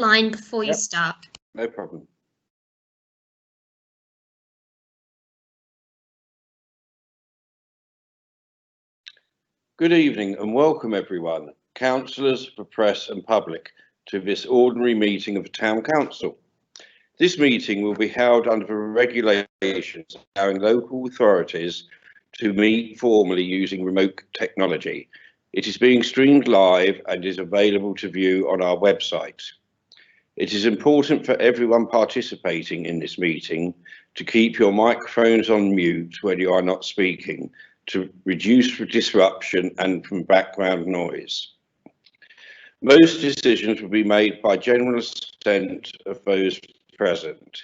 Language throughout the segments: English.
line before you Yep. start. No problem. Good evening and welcome everyone, councillors, the press and public, to this ordinary meeting of the Town Council. This meeting will be held under the regulations allowing local authorities to meet formally using remote technology. It is being streamed live and is available to view on our website. It is important for everyone participating in this meeting to keep your microphones on mute when you are not speaking, to reduce the disruption and from background noise. Most decisions will be made by general assent of those present.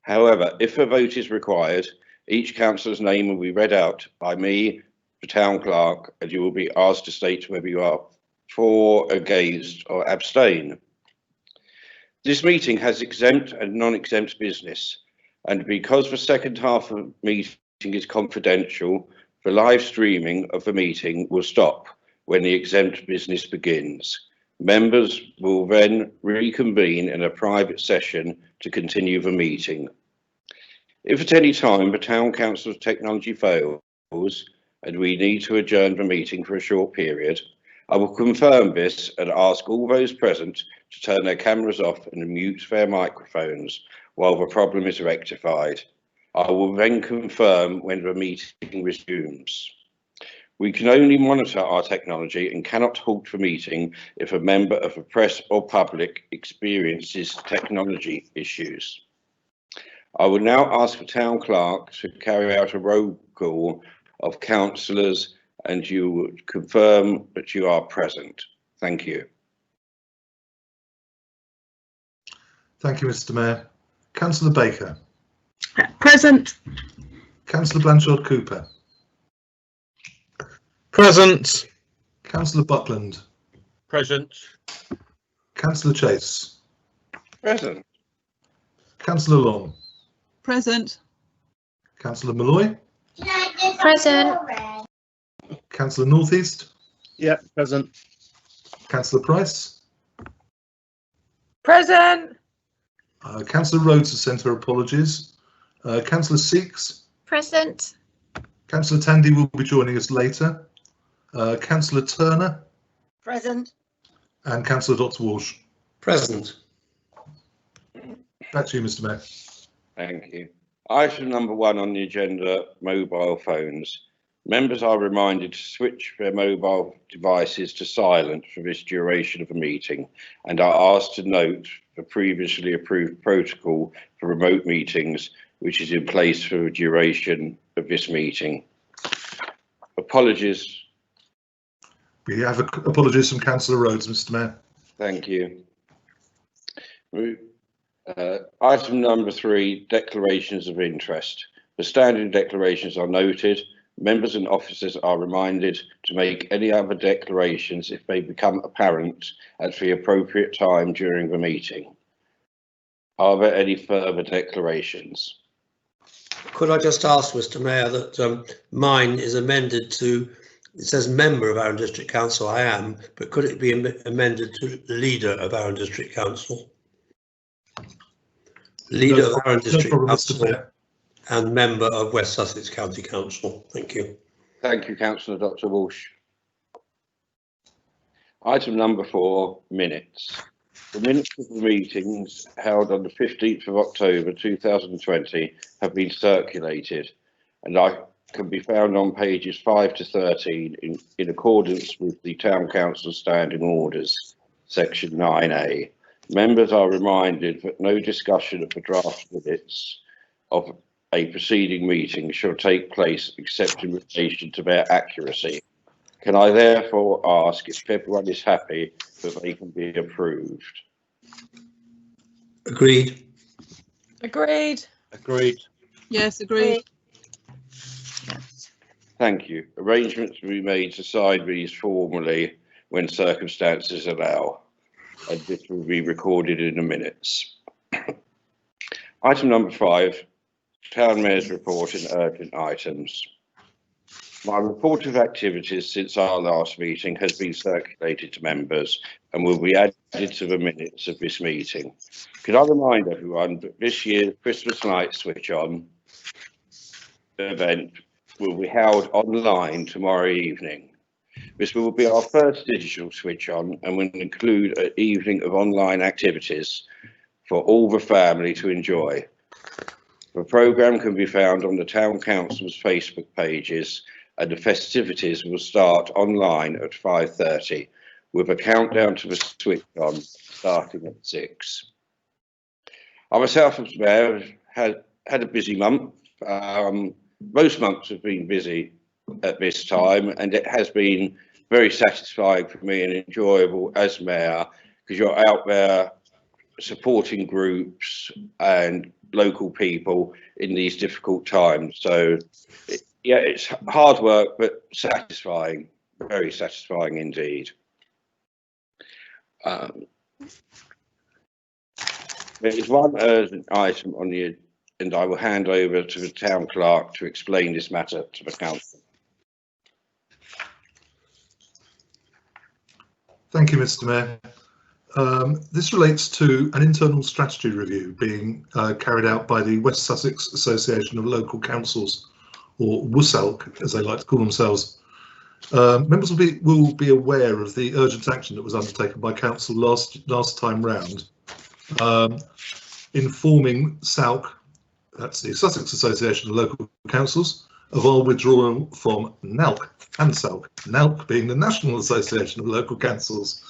However, if a vote is required, each councillor's name will be read out by me, the town clerk, and you will be asked to state whether you are for, against or abstain. This meeting has exempt and non-exempt business, and because the second half of the meeting is confidential, the live streaming of the meeting will stop when the exempt business begins. Members will then reconvene in a private session to continue the meeting. If at any time the Town Council's technology fails and we need to adjourn the meeting for a short period, I will confirm this and ask all those present to turn their cameras off and mute their microphones while the problem is rectified. I will then confirm when the meeting resumes. We can only monitor our technology and cannot halt the meeting if a member of the press or public experiences technology issues. I will now ask the town clerk to carry out a roll call of councillors and you would confirm that you are present. Thank you. Thank you, Mr. Mayor. Councillor Baker. Present. Councillor Blanchard Cooper. Present. Councillor Buckland. Present. Councillor Chase. Present. Councillor Long. Present. Councillor Malloy. Present. Councillor Northeast. Yep, present. Councillor Price. Present. Councillor Rhodes has sent her apologies. Councillor Seeks. Present. Councillor Tandy will be joining us later. Councillor Turner. Present. And Councillor Dr. Walsh. Present. Back to you, Mr. Mayor. Thank you. Item number 1 on the agenda, mobile phones. Members are reminded to switch their mobile devices to silent for this duration of the meeting and are asked to note the previously approved protocol for remote meetings, which is in place for the duration of this meeting. Apologies. We have apologies from Councillor Rhodes, Mr. Mayor. Thank you. Item number 3, declarations of interest. The standing declarations are noted. Members and officers are reminded to make any other declarations if they become apparent at the appropriate time during the meeting. Are there any further declarations? Could I just ask, Mr. Mayor, that mine is amended to, it says member of Arran District Council, I am, but could it be amended to leader of Arran District Council? Leader of Arran District Council and member of West Sussex County Council. Thank you. Thank you, Councillor Dr. Walsh. Item number 4, minutes. The minutes of the meetings held on the 15th of October 2020 have been circulated and can be found on pages 5 to 13 in accordance with the Town Council Standing Orders, Section 9A. Members are reminded that no discussion of the draft minutes of a preceding meeting shall take place except in relation to their accuracy. Can I therefore ask if everyone is happy that they can be approved? Agreed. Agreed. Agreed. Yes, agreed. Thank you. Arrangements will be made to sign these formally when circumstances allow, and this will be recorded in the minutes. Item number 5, Town Mayor's report in urgent items. My report of activities since our last meeting has been circulated to members and will be added to the minutes of this meeting. Could I remind everyone that this year's Christmas light switch on event will be held online tomorrow evening. This will be our first digital switch on and will include an evening of online activities for all the family to enjoy. The programme can be found on the Town Council's Facebook pages, and the festivities will start online at 5:30 with a countdown to the switch on starting at 6. I myself as Mayor had a busy month. Most months have been busy at this time, and it has been very satisfying for me and enjoyable as Mayor, because you're out there supporting groups and local people in these difficult times. So yeah, it's hard work, but satisfying, very satisfying indeed. There is one urgent item on the, and I will hand over to the town clerk to explain this matter to the council. Thank you, Mr. Mayor. This relates to an internal strategy review being carried out by the West Sussex Association of Local Councils, or WSALC, as they like to call themselves. Members will be aware of the urgent action that was undertaken by council last time round, informing SALC, that's the Sussex Association of Local Councils, of our withdrawal from NALC and SALC, NALC being the National Association of Local Councils,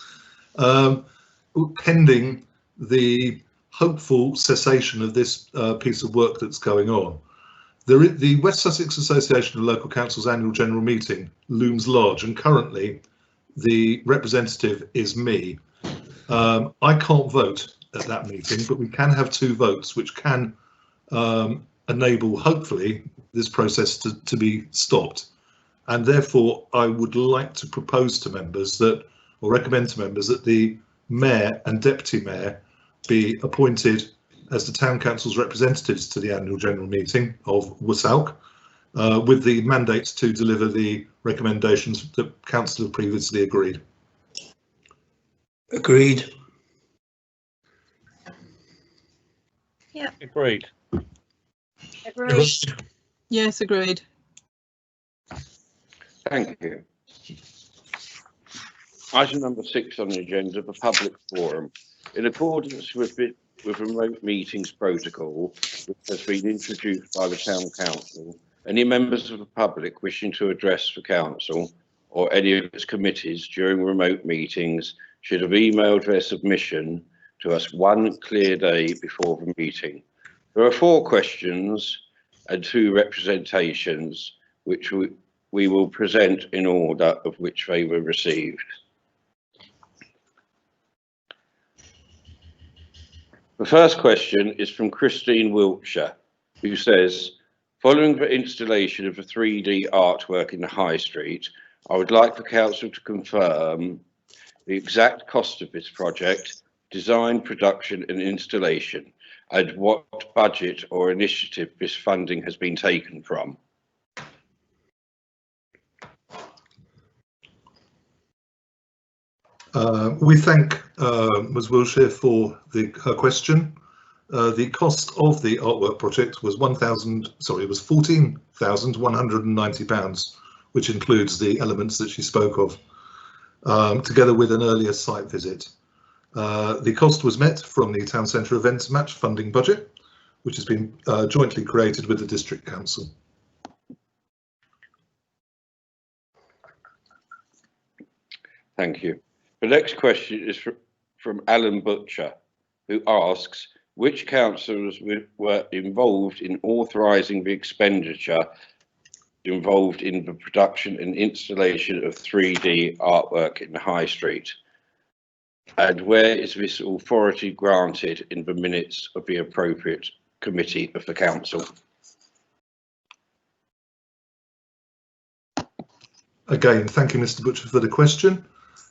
pending the hopeful cessation of this piece of work that's going on. The West Sussex Association of Local Councils annual general meeting looms large, and currently the representative is me. I can't vote at that meeting, but we can have 2 votes, which can enable, hopefully, this process to be stopped. And therefore, I would like to propose to members that, or recommend to members that the Mayor and Deputy Mayor be appointed as the Town Council's representatives to the annual general meeting of WSALC, with the mandates to deliver the recommendations that Council have previously agreed. Agreed. Yeah. Agreed. Agreed. Yes, agreed. Thank you. Item number 6 on the agenda, the public forum. In accordance with remote meetings protocol, which has been introduced by the Town Council, any members of the public wishing to address the Council or any of its committees during remote meetings should have emailed their submission to us 1 clear day before the meeting. There are 4 questions and 2 representations which we will present in order of which they were received. The first question is from Christine Wiltshire, who says, following the installation of the 3D artwork in the High Street, I would like the Council to confirm the exact cost of this project, design, production and installation, and what budget or initiative this funding has been taken from. We thank Ms Wiltshire for her question. The cost of the artwork project was £14,190, which includes the elements that she spoke of, together with an earlier site visit. The cost was met from the Town Centre Events Match funding budget, which has been jointly created with the District Council. Thank you. The next question is from Alan Butcher, who asks, which councillors were involved in authorising the expenditure involved in the production and installation of 3D artwork in the High Street? And where is this authority granted in the minutes of the appropriate committee of the council? Again, thank you, Mr Butcher, for the question.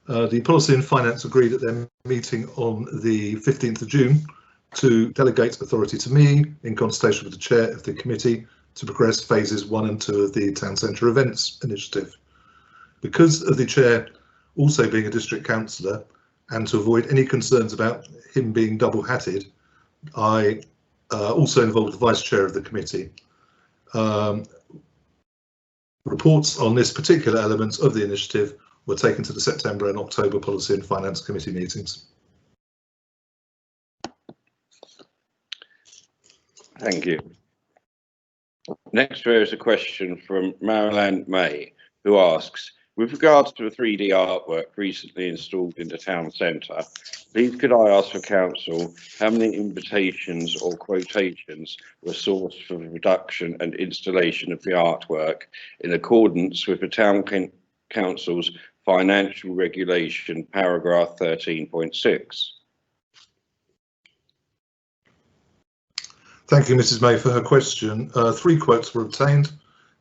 The Policy and Finance agreed at their meeting on the 15th of June to delegate authority to me in consultation with the chair of the committee to progress phases 1 and 2 of the Town Centre Events Initiative. Because of the chair also being a district councillor, and to avoid any concerns about him being double-hatted, I also involved the vice chair of the committee. Reports on this particular element of the initiative were taken to the September and October Policy and Finance Committee meetings. Thank you. Next, there is a question from Marilyn May, who asks, with regards to the 3D artwork recently installed in the town centre, please could I ask for council how many invitations or quotations were sourced for the production and installation of the artwork in accordance with the town council's financial regulation paragraph 13.6. Thank you, Mrs. May, for her question. 3 quotes were obtained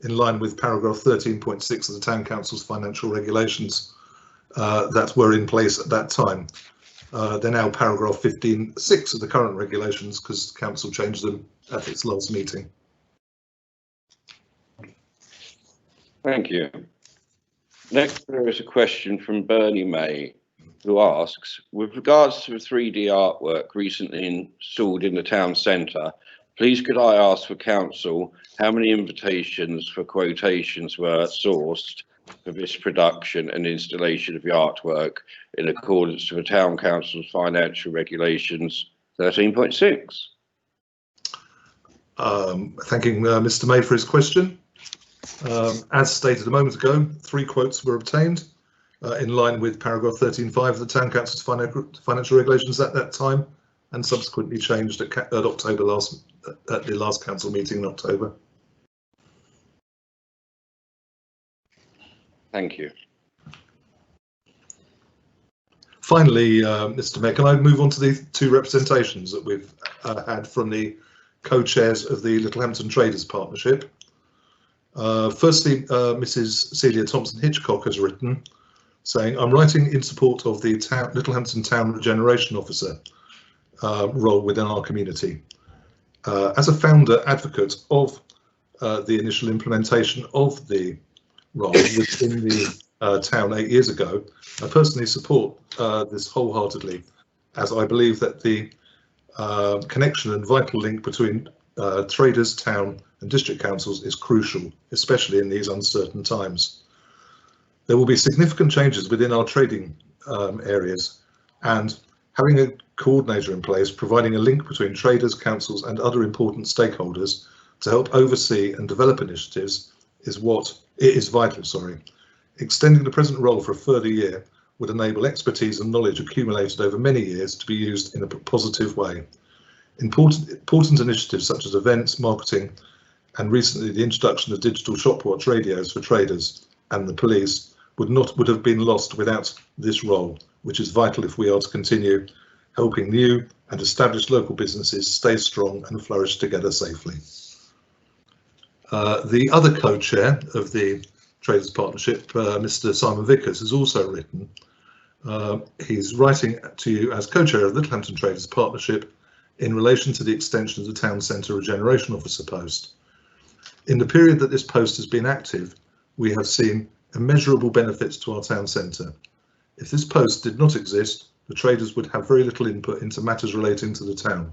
in line with paragraph 13.6 of the Town Council's financial regulations that were in place at that time. They're now paragraph 15.6 of the current regulations because the council changed them at its last meeting. Thank you. Next, there is a question from Bernie May, who asks, with regards to the 3D artwork recently installed in the town centre, please could I ask for council how many invitations for quotations were sourced for this production and installation of the artwork in accordance with the Town Council's financial regulations 13.6? Thanking Mr. May for his question. As stated a moment ago, 3 quotes were obtained in line with paragraph 13.5 of the Town Council's financial regulations at that time, and subsequently changed at the last council meeting in October. Thank you. Finally, Mr. Mayor, can I move on to the 2 representations that we've had from the co-chairs of the Littlehampton Traders Partnership? Firstly, Mrs. Celia Thompson-Hitchcock has written, saying, I'm writing in support of the Littlehampton Town Regeneration Officer role within our community. As a founder advocate of the initial implementation of the role within the town 8 years ago, I personally support this wholeheartedly, as I believe that the connection and vital link between traders, town and district councils is crucial, especially in these uncertain times. There will be significant changes within our trading areas, and having a coordinator in place, providing a link between traders, councils and other important stakeholders to help oversee and develop initiatives is vital. Extending the present role for a further year would enable expertise and knowledge accumulated over many years to be used in a positive way. Important initiatives such as events, marketing and recently the introduction of digital shopwatch radios for traders and the police would have been lost without this role, which is vital if we are to continue helping new and established local businesses stay strong and flourish together safely. The other co-chair of the Traders Partnership, Mr. Simon Vickers, has also written. He's writing to you as co-chair of the Littlehampton Traders Partnership in relation to the extension of the Town Centre Regeneration Officer post. In the period that this post has been active, we have seen immeasurable benefits to our town centre. If this post did not exist, the traders would have very little input into matters relating to the town.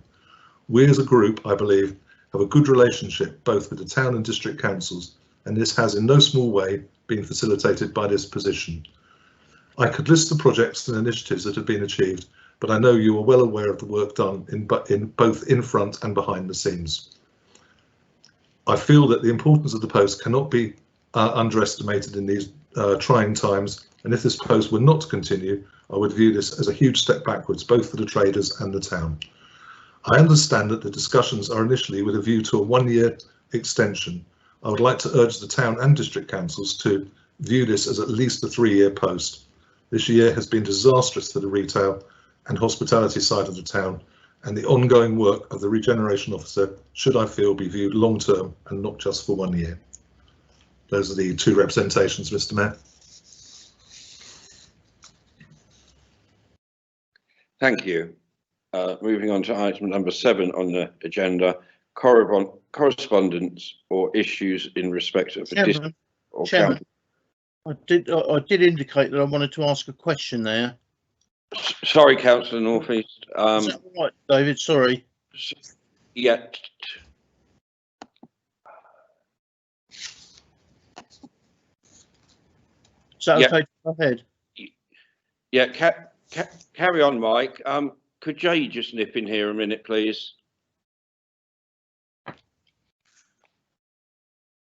We as a group, I believe, have a good relationship both with the town and district councils, and this has in no small way been facilitated by this position. I could list the projects and initiatives that have been achieved, but I know you are well aware of the work done in both in front and behind the scenes. I feel that the importance of the post cannot be underestimated in these trying times, and if this post were not to continue, I would view this as a huge step backwards, both for the traders and the town. I understand that the discussions are initially with a view to a 1-year extension. I would like to urge the town and district councils to view this as at least a 3-year post. This year has been disastrous for the retail and hospitality side of the town, and the ongoing work of the regeneration officer should, I feel, be viewed long term and not just for 1 year. Those are the 2 representations, Mr. Mayor. Thank you. Moving on to item number 7 on the agenda, correspondence or issues in respect of a district or Chairman, county. I did indicate that I wanted to ask a question there. Sorry, Councillor North East. Is that all right, David? Sorry. Yeah. Is that Yeah. okay to go ahead? Yeah, carry on, Mike. Could Jay just nip in here a minute, please?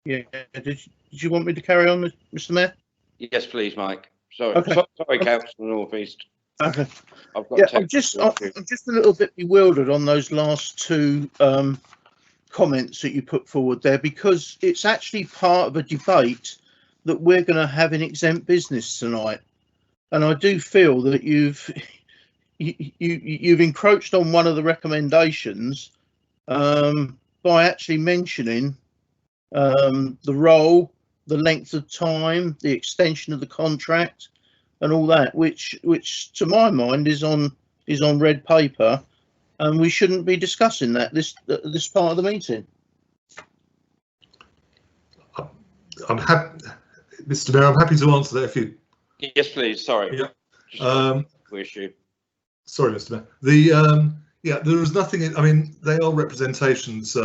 Yeah. Did you want me to carry on, Mr. Mayor? Yes, please, Mike. Sorry, Okay. sorry, Councillor North East. Okay. I've got. Yeah, I'm just a little bit bewildered on those last two comments that you put forward there, because it's actually part of a debate that we're going to have in exempt business tonight, and I do feel that you've encroached on one of the recommendations by actually mentioning the role, the length of time, the extension of the contract, and all that, which to my mind is on red paper, and we shouldn't be discussing that this part of the meeting. I'm happy, Mr. Mayor. I'm happy to answer that if you. Yes, please. Sorry. Yeah. Issue. Sorry, Mr. Mayor. The yeah, there is nothing. I mean, they are representations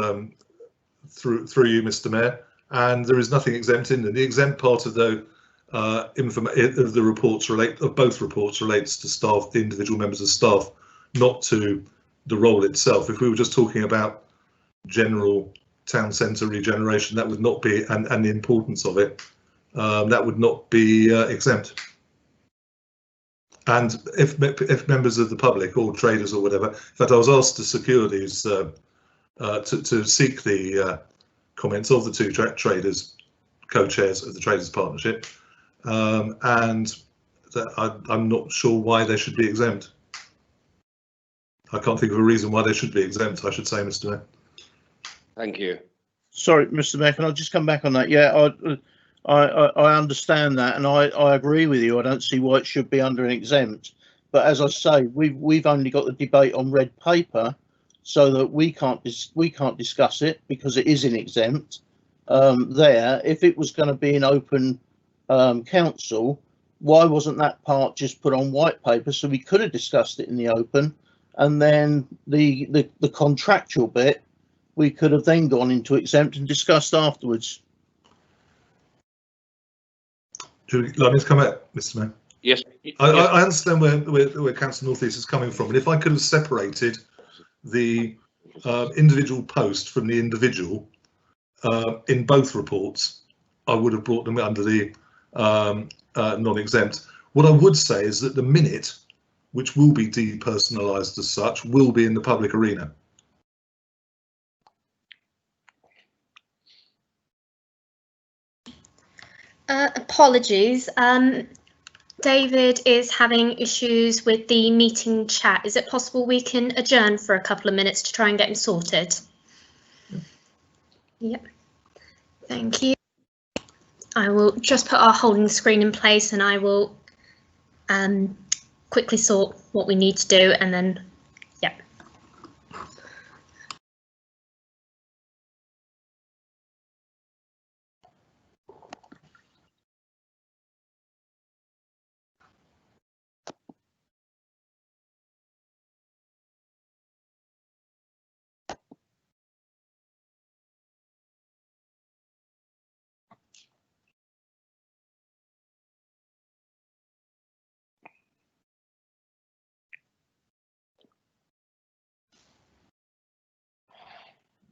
through you, Mr. Mayor, and there is nothing exempt in them. The exempt part of the of the reports both reports relates to staff, the individual members of staff, not to the role itself. If we were just talking about general town centre regeneration, that would not be, and the importance of it, that would not be exempt. And if members of the public or traders or whatever, in fact, I was asked to secure these to seek the comments of the two traders, co-chairs of the Traders Partnership, and I'm not sure why they should be exempt. I can't think of a reason why they should be exempt, I should say, Mr. Mayor. Thank you. Sorry, Mr. Mayor, can I just come back on that? Yeah, I understand that, and I agree with you. I don't see why it should be under an exempt. But as I say, we've only got the debate on red paper, so that we can't discuss it because it is in exempt. There, if it was going to be an open council, why wasn't that part just put on white paper so we could have discussed it in the open, and then the contractual bit we could have then gone into exempt and discussed afterwards. Do you like me to come back, Mr. Mayor? Yes. I understand where Councillor North East is coming from, and if I could have separated the individual post from the individual in both reports, I would have brought them under the non-exempt. What I would say is that the minute, which will be depersonalised as such, will be in the public arena. Apologies. David is having issues with the meeting chat. Is it possible we can adjourn for a couple of minutes to try and get him sorted? Yep. Thank you. I will just put our holding screen in place, and I will quickly sort what we need to do, and then, yep.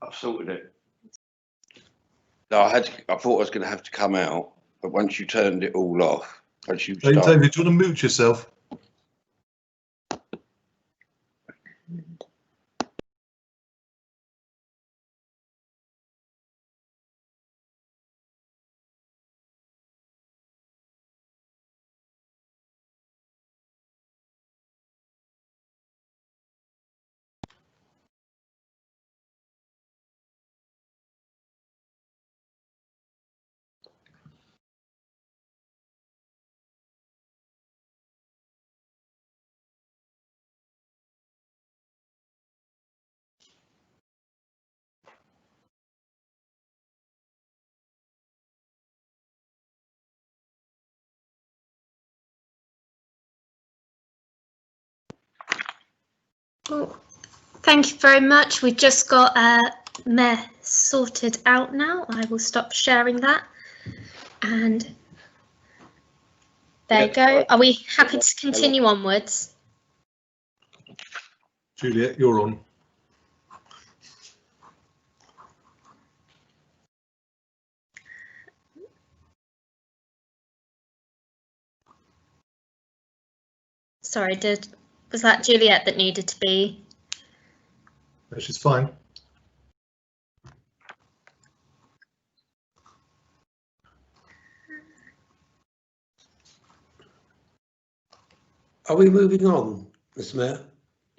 I've sorted it. No, I thought I was going to have to come out, but once you turned it all off, once you Hey, started. David, do you want to mute yourself? Well, thank you very much. We've just got Mayor sorted out now. I will stop sharing that. And there you go. Are we happy to continue onwards? Juliet, you're on. Sorry, was that Juliet that needed to be? No, she's fine. Are we moving on, Mr. Mayor?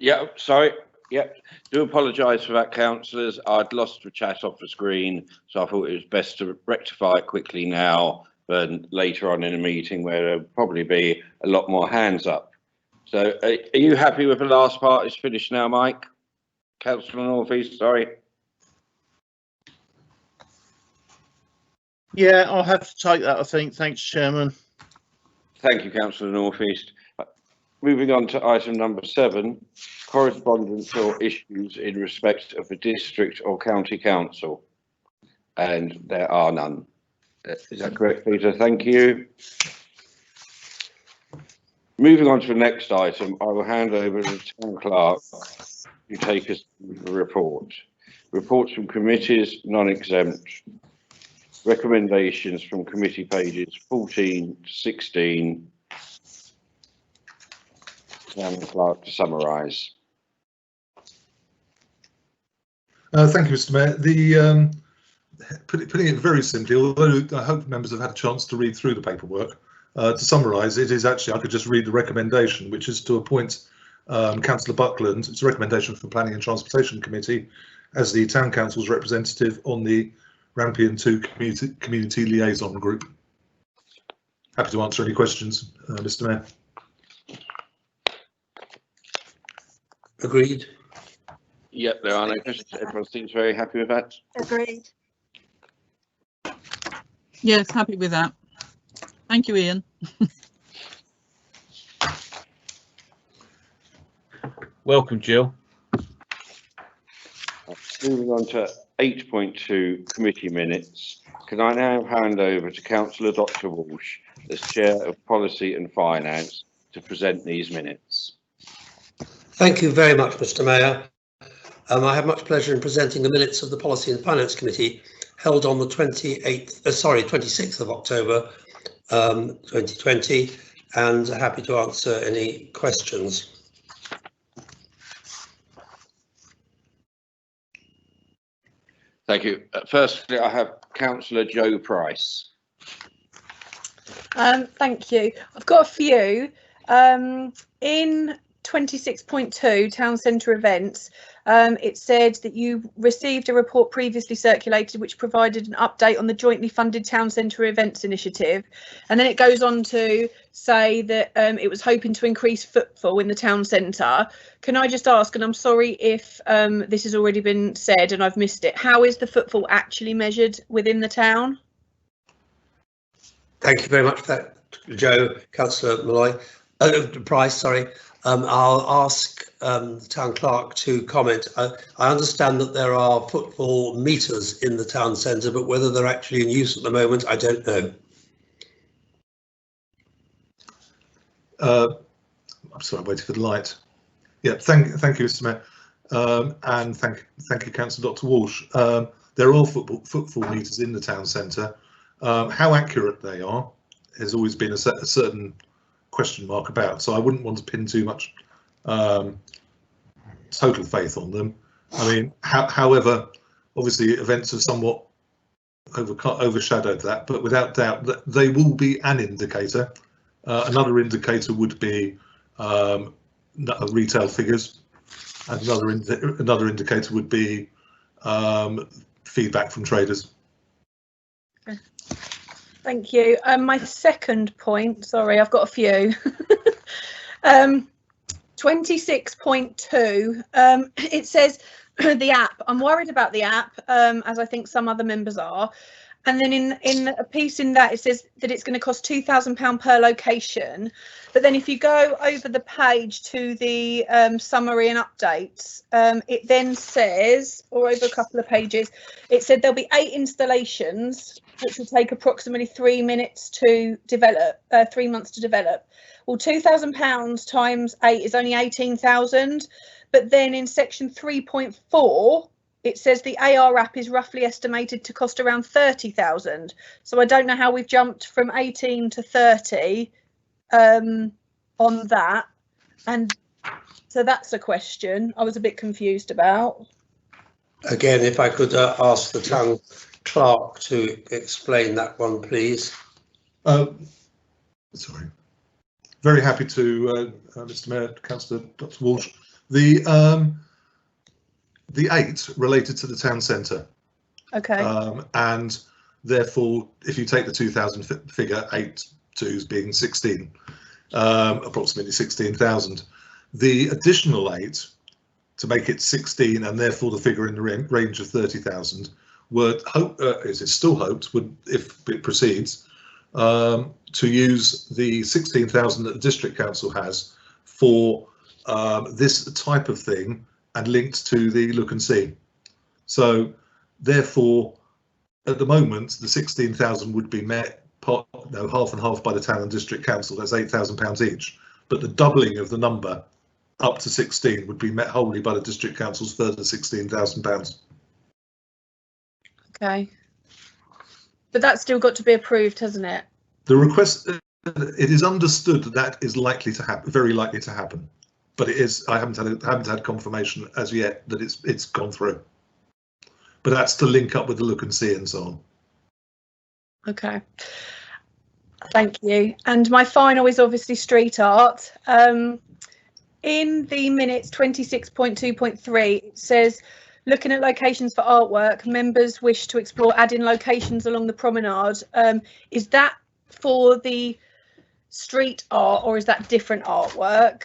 Yeah, sorry. Yeah, do apologise for that, councillors. I'd lost the chat off the screen, so I thought it was best to rectify it quickly now than later on in a meeting where there'll probably be a lot more hands up. So are you happy with the last part? It's finished now, Mike? Councillor North East, sorry. Yeah, I'll have to take that, I think. Thanks, Chairman. Thank you, Councillor North East. Moving on to item number 7, correspondence or issues in respect of the district or county council. And there are none. Is that correct, Peter? Thank you. Moving on to the next item, I will hand over to the Town Clerk to take us through the report. Reports from committees, non-exempt. Recommendations from committee pages 14 to 16. Town Clerk to summarise. Thank you, Mr. Mayor. Putting it very simply, although I hope members have had a chance to read through the paperwork, to summarise, it is actually, I could just read the recommendation, which is to appoint Councillor Buckland. It's a recommendation from Planning and Transportation Committee as the Town Council's representative on the Rampion 2 Community Liaison Group. Happy to answer any questions, Mr. Mayor. Agreed. Yep, there are no questions. Everyone seems very happy with that. Agreed. Yes, happy with that. Thank you, Ian. Welcome, Jill. Moving on to 8.2 committee minutes. Can I now hand over to Councillor Dr. Walsh, as Chair of Policy and Finance, to present these minutes? Thank you very much, Mr. Mayor. I have much pleasure in presenting the minutes of the Policy and Finance Committee held on the 26th of October 2020, and happy to answer any questions. Thank you. Firstly, I have Councillor Joe Price. Thank you. I've got a few. In 26.2 town centre events, it said that you received a report previously circulated which provided an update on the jointly funded town centre events initiative, and then it goes on to say that it was hoping to increase footfall in the town centre. Can I just ask, and I'm sorry if this has already been said and I've missed it, how is the footfall actually measured within the town? Thank you very much for that, Joe. Councillor Price, sorry. I'll ask the town clerk to comment. I understand that there are footfall meters in the town centre, but whether they're actually in use at the moment, I don't know. I'm sorry, I'm waiting for the light. Yeah, thank you, Mr. Mayor, and thank you, Councillor Dr. Walsh. There are footfall meters in the town centre. How accurate they are has always been a certain question mark about, so I wouldn't want to pin too much total faith on them. I mean, however, obviously events have somewhat overshadowed that, but without doubt that they will be an indicator. Another indicator would be retail figures, and another indicator would be feedback from traders. Thank you. My second point, sorry, I've got a few. 26.2, it says the app. I'm worried about the app, as I think some other members are. And then in a piece in that, it says that it's going to cost £2,000 per location. But then if you go over the page to the summary and updates, it then says, or over a couple of pages, it said there'll be 8 installations, which will take approximately 3 minutes to develop, 3 months to develop. Well, £2,000 times 8 is only 18,000. But then in section 3.4, it says the AR app is roughly estimated to cost around 30,000. So I don't know how we've jumped from 18 to 30 on that. And so that's a question I was a bit confused about. Again, if I could ask the town clerk to explain that one, please. Sorry. Very happy to, Mr. Mayor, Councillor Dr. Walsh. The 8 related to the town centre. Okay. And therefore, if you take the 2,000 figure, 8 twos being 16, approximately 16,000. The additional 8 to make it 16, and therefore the figure in the range of 30,000, would hope, is it still hoped, would, if it proceeds, to use the 16,000 that the district council has for this type of thing, and linked to the look and see. So therefore, at the moment, the 16,000 would be met half and half by the town and district council. That's £8,000 each. But the doubling of the number up to 16 would be met wholly by the district council's further £16,000. Okay. But that's still got to be approved, hasn't it? The request, it is understood that is likely to happen, very likely to happen. But it is. I haven't had confirmation as yet that it's gone through. But that's to link up with the look and see and so on. Okay. Thank you. And my final is obviously street art. In the minutes 26.2.3, it says, looking at locations for artwork, members wish to explore adding locations along the promenade. Is that for the street art, or is that different artwork?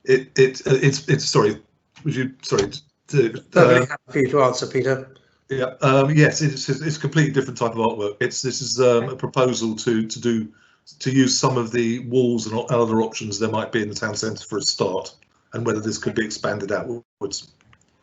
It's sorry. Would you sorry to happy to answer, Peter? Yeah. Yes, it's a completely different type of artwork. This is a proposal to use some of the walls and other options there might be in the town centre for a start, and whether this could be expanded outwards.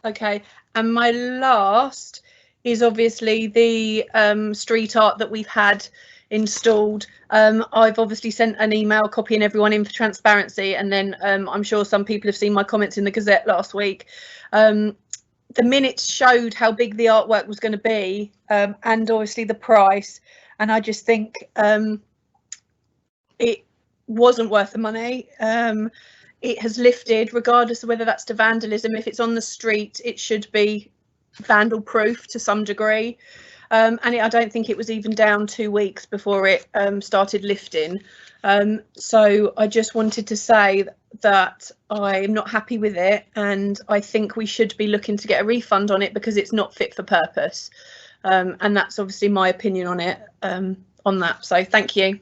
Okay, and my last is obviously the street art that we've had installed. I've obviously sent an email copying everyone in for transparency, and then I'm sure some people have seen my comments in the Gazette last week. The minutes showed how big the artwork was going to be, and obviously the price, and I just think it wasn't worth the money. It has lifted, regardless of whether that's to vandalism. If it's on the street, it should be vandal proof to some degree. And I don't think it was even down 2 weeks before it started lifting. So I just wanted to say that I'm not happy with it, and I think we should be looking to get a refund on it because it's not fit for purpose. And that's obviously my opinion on it, on that. So thank you.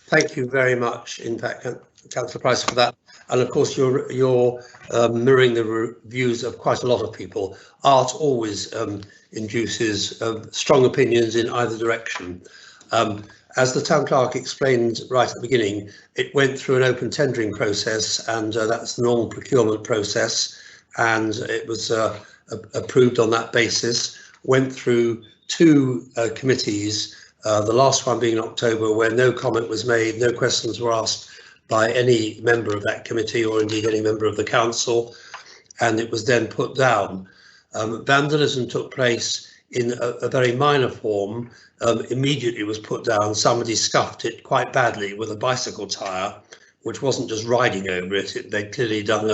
Thank you very much, in fact, Councillor Price, for that. And of course, you're mirroring the views of quite a lot of people. Art always induces strong opinions in either direction. As the town clerk explained right at the beginning, it went through an open tendering process, and that's the normal procurement process, and it was approved on that basis. Went through 2 committees, the last one being in October, where no comment was made, no questions were asked by any member of that committee, or indeed any member of the council, and it was then put down. Vandalism took place in a very minor form. Immediately was put down. Somebody scuffed it quite badly with a bicycle tyre, which wasn't just riding over it. They'd clearly done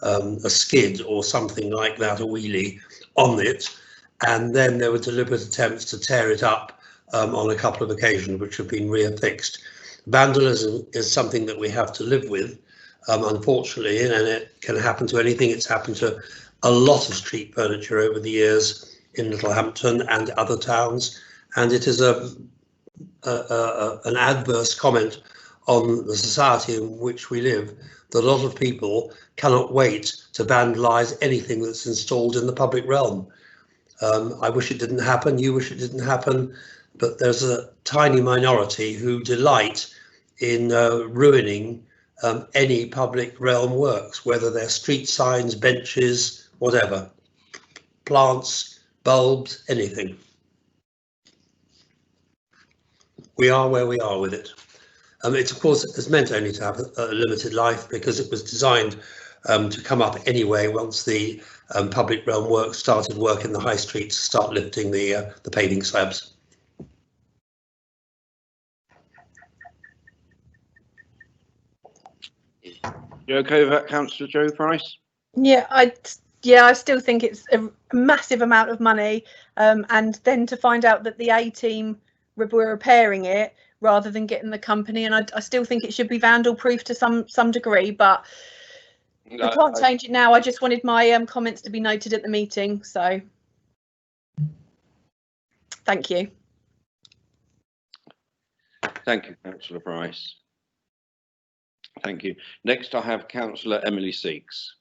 a skid or something like that, a wheelie on it. And then there were deliberate attempts to tear it up on a couple of occasions, which have been reaffixed. Vandalism is something that we have to live with, unfortunately, and it can happen to anything. It's happened to a lot of street furniture over the years in Littlehampton and other towns, and it is an adverse comment on the society in which we live, that a lot of people cannot wait to vandalise anything that's installed in the public realm. I wish it didn't happen, you wish it didn't happen, but there's a tiny minority who delight in ruining any public realm works, whether they're street signs, benches, whatever, plants, bulbs, anything. We are where we are with it. It's of course it's meant only to have a limited life because it was designed to come up anyway once the public realm works started work in the high street to start lifting the paving slabs. You okay with that, Councillor Joe Price? Yeah, I still think it's a massive amount of money, and then to find out that the A team were repairing it rather than getting the company, and I still think it should be vandal proof to some degree, but we can't change it now. I just wanted my comments to be noted at the meeting, so thank you. Thank you, Councillor Price. Thank you. Next, I have Councillor Emily Seeks.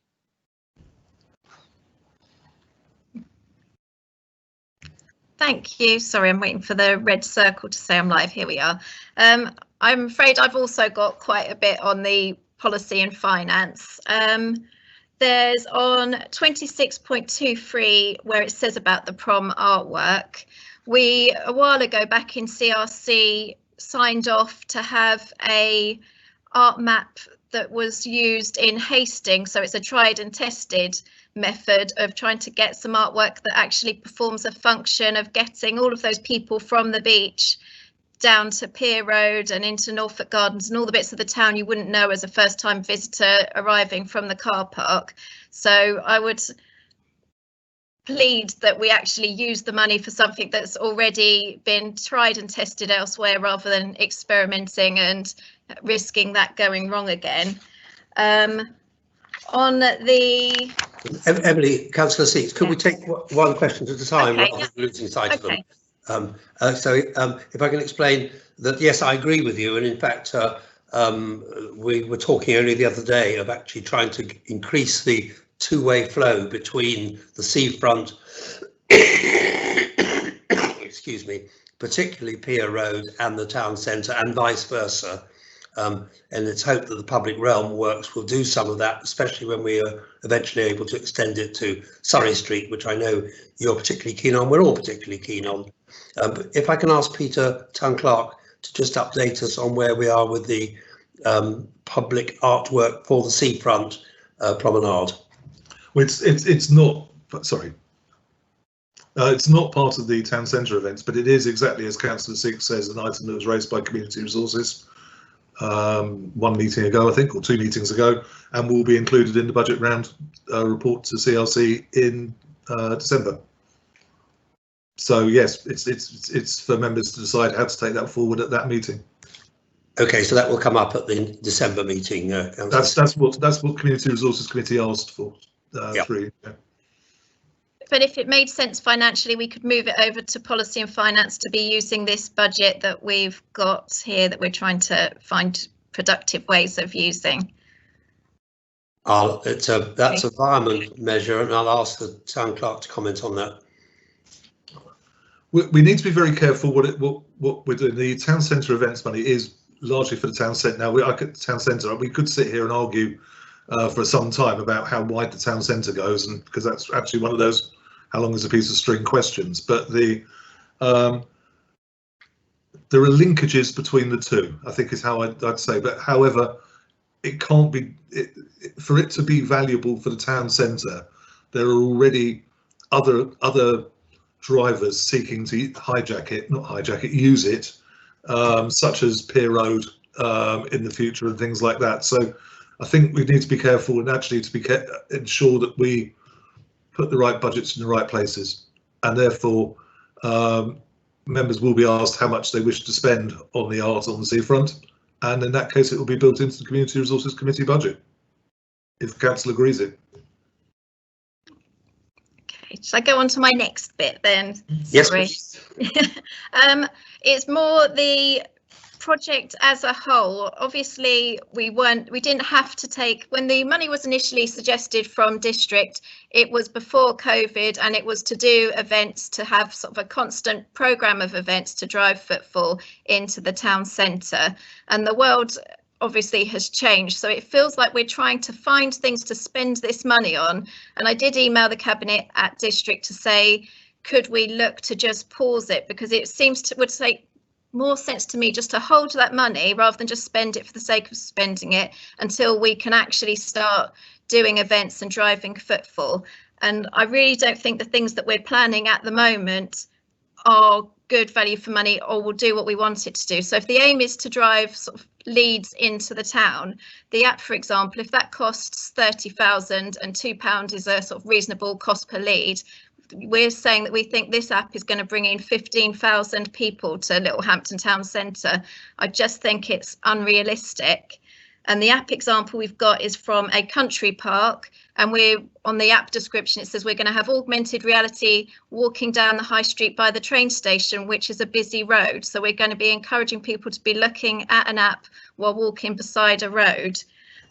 Thank you. Sorry, I'm waiting for the red circle to say I'm live. Here we are. I'm afraid I've also got quite a bit on the policy and finance. There's on 26.23 where it says about the prom artwork. We, a while ago back in CRC, signed off to have a art map that was used in Hastings, so it's a tried and tested method of trying to get some artwork that actually performs a function of getting all of those people from the beach down to Pier Road and into Norfolk Gardens and all the bits of the town you wouldn't know as a first-time visitor arriving from the car park. So I would plead that we actually use the money for something that's already been tried and tested elsewhere rather than experimenting and risking that going wrong again. On the Emily, Councillor Seeks, could we take one question at a time Okay, rather than losing sight of them? If I can explain that, yes, I agree with you, and in fact we were talking only the other day of actually trying to increase the two-way flow between the seafront, excuse me, particularly Pier Road and the town centre and vice versa. And it's hoped that the public realm works will do some of that, especially when we are eventually able to extend it to Surrey Street, which I know you're particularly keen on, we're all particularly keen on. But if I can ask Peter, Town Clerk, to just update us on where we are with the public artwork for the seafront promenade. Well, it's not, sorry. It's not part of the town centre events, but it is exactly as Councillor Seeks says, an item that was raised by Community Resources one meeting ago, I think, or 2 meetings ago, and will be included in the budget round report to CRC in December. So yes, it's for members to decide how to take that forward at that meeting. Okay, so that will come up at the December meeting. That's what Community Resources Committee asked for. Yep. But if it made sense financially, we could move it over to policy and finance to be using this budget that we've got here that we're trying to find productive ways of using. That's a fireman measure, and I'll ask the town clerk to comment on that. We need to be very careful what we're doing. The town centre events money is largely for the town centre. Now, we could sit here and argue for some time about how wide the town centre goes, and because that's actually one of those how long is a piece of string questions. But there are linkages between the two, I think is how I'd say. But however, it can't be for it to be valuable for the town centre. There are already other drivers seeking to use it, such as Pier Road in the future and things like that. So I think we need to be careful and actually ensure that we put the right budgets in the right places, and therefore members will be asked how much they wish to spend on the art on the seafront, and in that case it will be built into the Community Resources Committee budget if the council agrees it. Okay, shall I go on to my next bit then? Yes, Sorry. It's more the project as a whole, obviously we didn't have to take, when the money was initially suggested from district, it was before COVID, and it was to do events, to have sort of a constant programme of events to drive footfall into the town centre. And the world obviously has changed, so it feels like we're trying to find things to spend this money on. And I did email the cabinet at district to say, could we look to just pause it, because it seems to would take more sense to me just to hold that money rather than just spend it for the sake of spending it, until we can actually start doing events and driving footfall. And I really don't think the things that we're planning at the moment are good value for money or will do what we want it to do. So if the aim is to drive sort of leads into the town, the app, for example, if that costs 30,000 and £2 is a sort of reasonable cost per lead, we're saying that we think this app is going to bring in 15,000 people to Littlehampton town centre. I just think it's unrealistic. And the app example we've got is from a country park, and we're on the app description, it says we're going to have augmented reality walking down the high street by the train station, which is a busy road. So we're going to be encouraging people to be looking at an app while walking beside a road.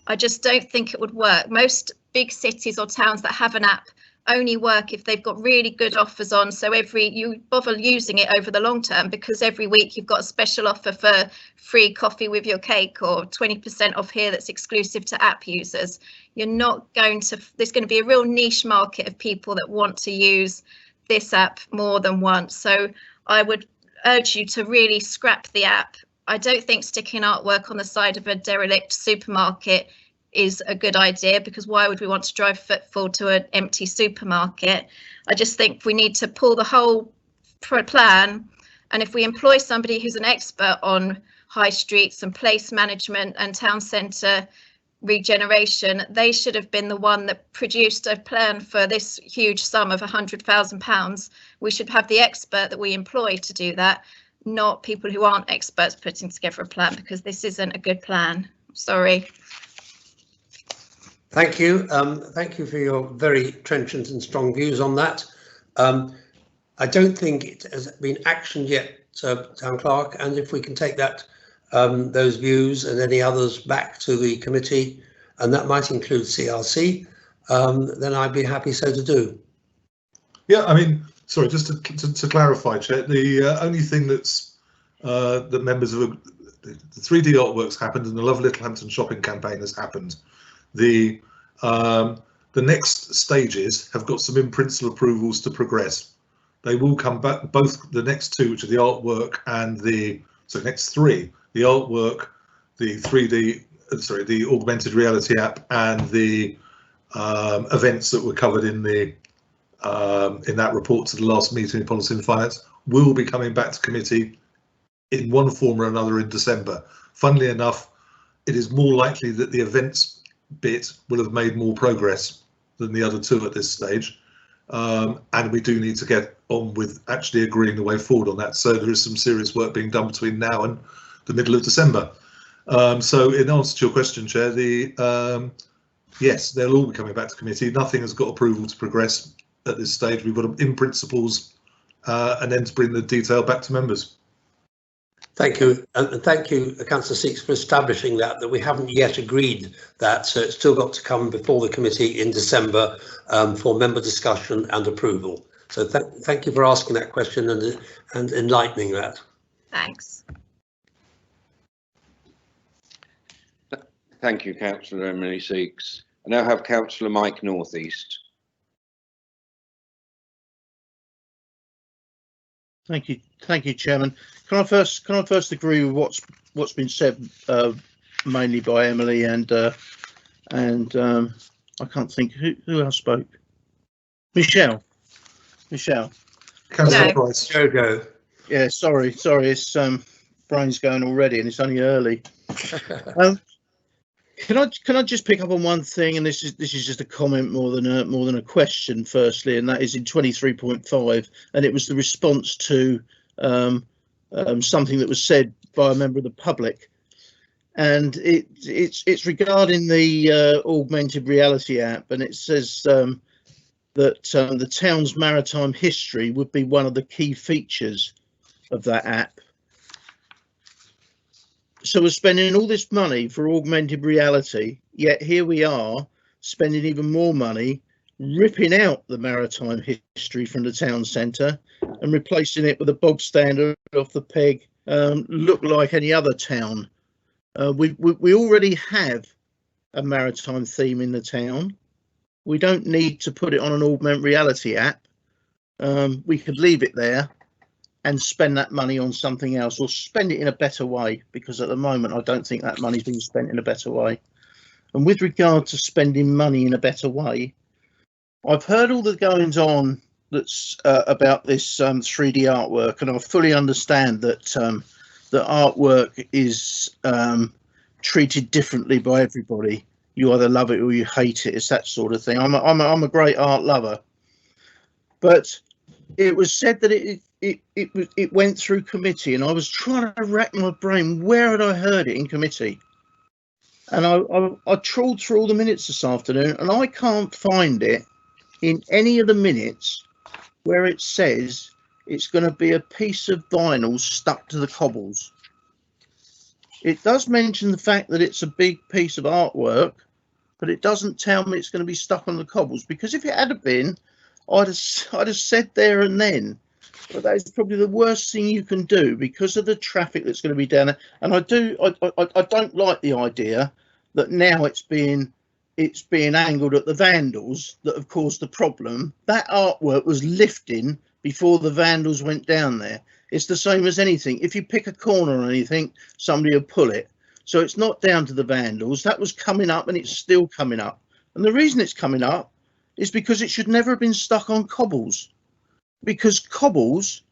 I just don't think it would work. Most big cities or towns that have an app only work if they've got really good offers on, so you bother using it over the long term, because every week you've got a special offer for free coffee with your cake, or 20% off here that's exclusive to app users. You're not going to, there's going to be a real niche market of people that want to use this app more than once. So I would urge you to really scrap the app. I don't think sticking artwork on the side of a derelict supermarket is a good idea, because why would we want to drive footfall to an empty supermarket? I just think we need to pull the whole plan, and if we employ somebody who's an expert on high streets and place management and town centre regeneration, they should have been the one that produced a plan for this huge sum of £100,000. We should have the expert that we employ to do that, not people who aren't experts putting together a plan, because this isn't a good plan. Sorry. Thank you. Thank you for your very trenchant and strong views on that. I don't think it has been actioned yet, Town Clerk, and if we can take that, those views and any others back to the committee, and that might include CRC, then I'd be happy so to do. Yeah, I mean, sorry, just to clarify, Chair, the only thing that's that members of the 3D artworks happened, and the Love Littlehampton shopping campaign has happened. The next stages have got some in-principle approvals to progress. They will come back, both the next two, which are the artwork, and next three, the artwork, the 3D, the augmented reality app, and the events that were covered in that report to the last meeting in Policy and Finance, will be coming back to committee in one form or another in December. Funnily enough, it is more likely that the events bit will have made more progress than the other two at this stage, and we do need to get on with actually agreeing the way forward on that. So there is some serious work being done between now and the middle of December. So in answer to your question, Chair, yes, they'll all be coming back to committee. Nothing has got approval to progress at this stage. We've got in principles, and then to bring the detail back to members. Thank you, and thank you, Councillor Seeks, for establishing that we haven't yet agreed that, so it's still got to come before the committee in December for member discussion and approval. So thank you for asking that question and enlightening that. Thanks. Thank you, Councillor Emily Seeks. I now have Councillor Mike Northeast. Thank you, Chairman. Can I first agree with what's been said mainly by Emily and I can't think who else spoke. Michelle. Councillor Price. Jojo. Yeah, sorry, it's brain's going already, and it's only early. Can I just pick up on one thing, and this is just a comment more than a question. Firstly, and that is in 23.5, and it was the response to something that was said by a member of the public, and it's regarding the augmented reality app, and it says that the town's maritime history would be one of the key features of that app. So we're spending all this money for augmented reality, yet here we are spending even more money ripping out the maritime history from the town centre and replacing it with a bog standard off the peg, look like any other town. We already have a maritime theme in the town. We don't need to put it on an augmented reality app. We could leave it there and spend that money on something else, or spend it in a better way, because at the moment I don't think that money's being spent in a better way. And with regard to spending money in a better way, I've heard all the goings on that's about this 3D artwork, and I fully understand that the artwork is treated differently by everybody. You either love it or you hate it. It's that sort of thing. I'm a great art lover, but it was said that it went through committee, and I was trying to rack my brain. Where had I heard it in committee? And I trawled through all the minutes this afternoon, and I can't find it in any of the minutes where it says it's going to be a piece of vinyl stuck to the cobbles. It does mention the fact that it's a big piece of artwork, but it doesn't tell me it's going to be stuck on the cobbles, because if it had been, I'd have said there and then. But that is probably the worst thing you can do because of the traffic that's going to be down there. And I don't like the idea that now it's being angled at the vandals that have caused the problem. That artwork was lifting before the vandals went down there. It's the same as anything. If you pick a corner on anything, somebody will pull it. So it's not down to the vandals. That was coming up, and it's still coming up. And the reason it's coming up is because it should never have been stuck on cobbles, because cobbles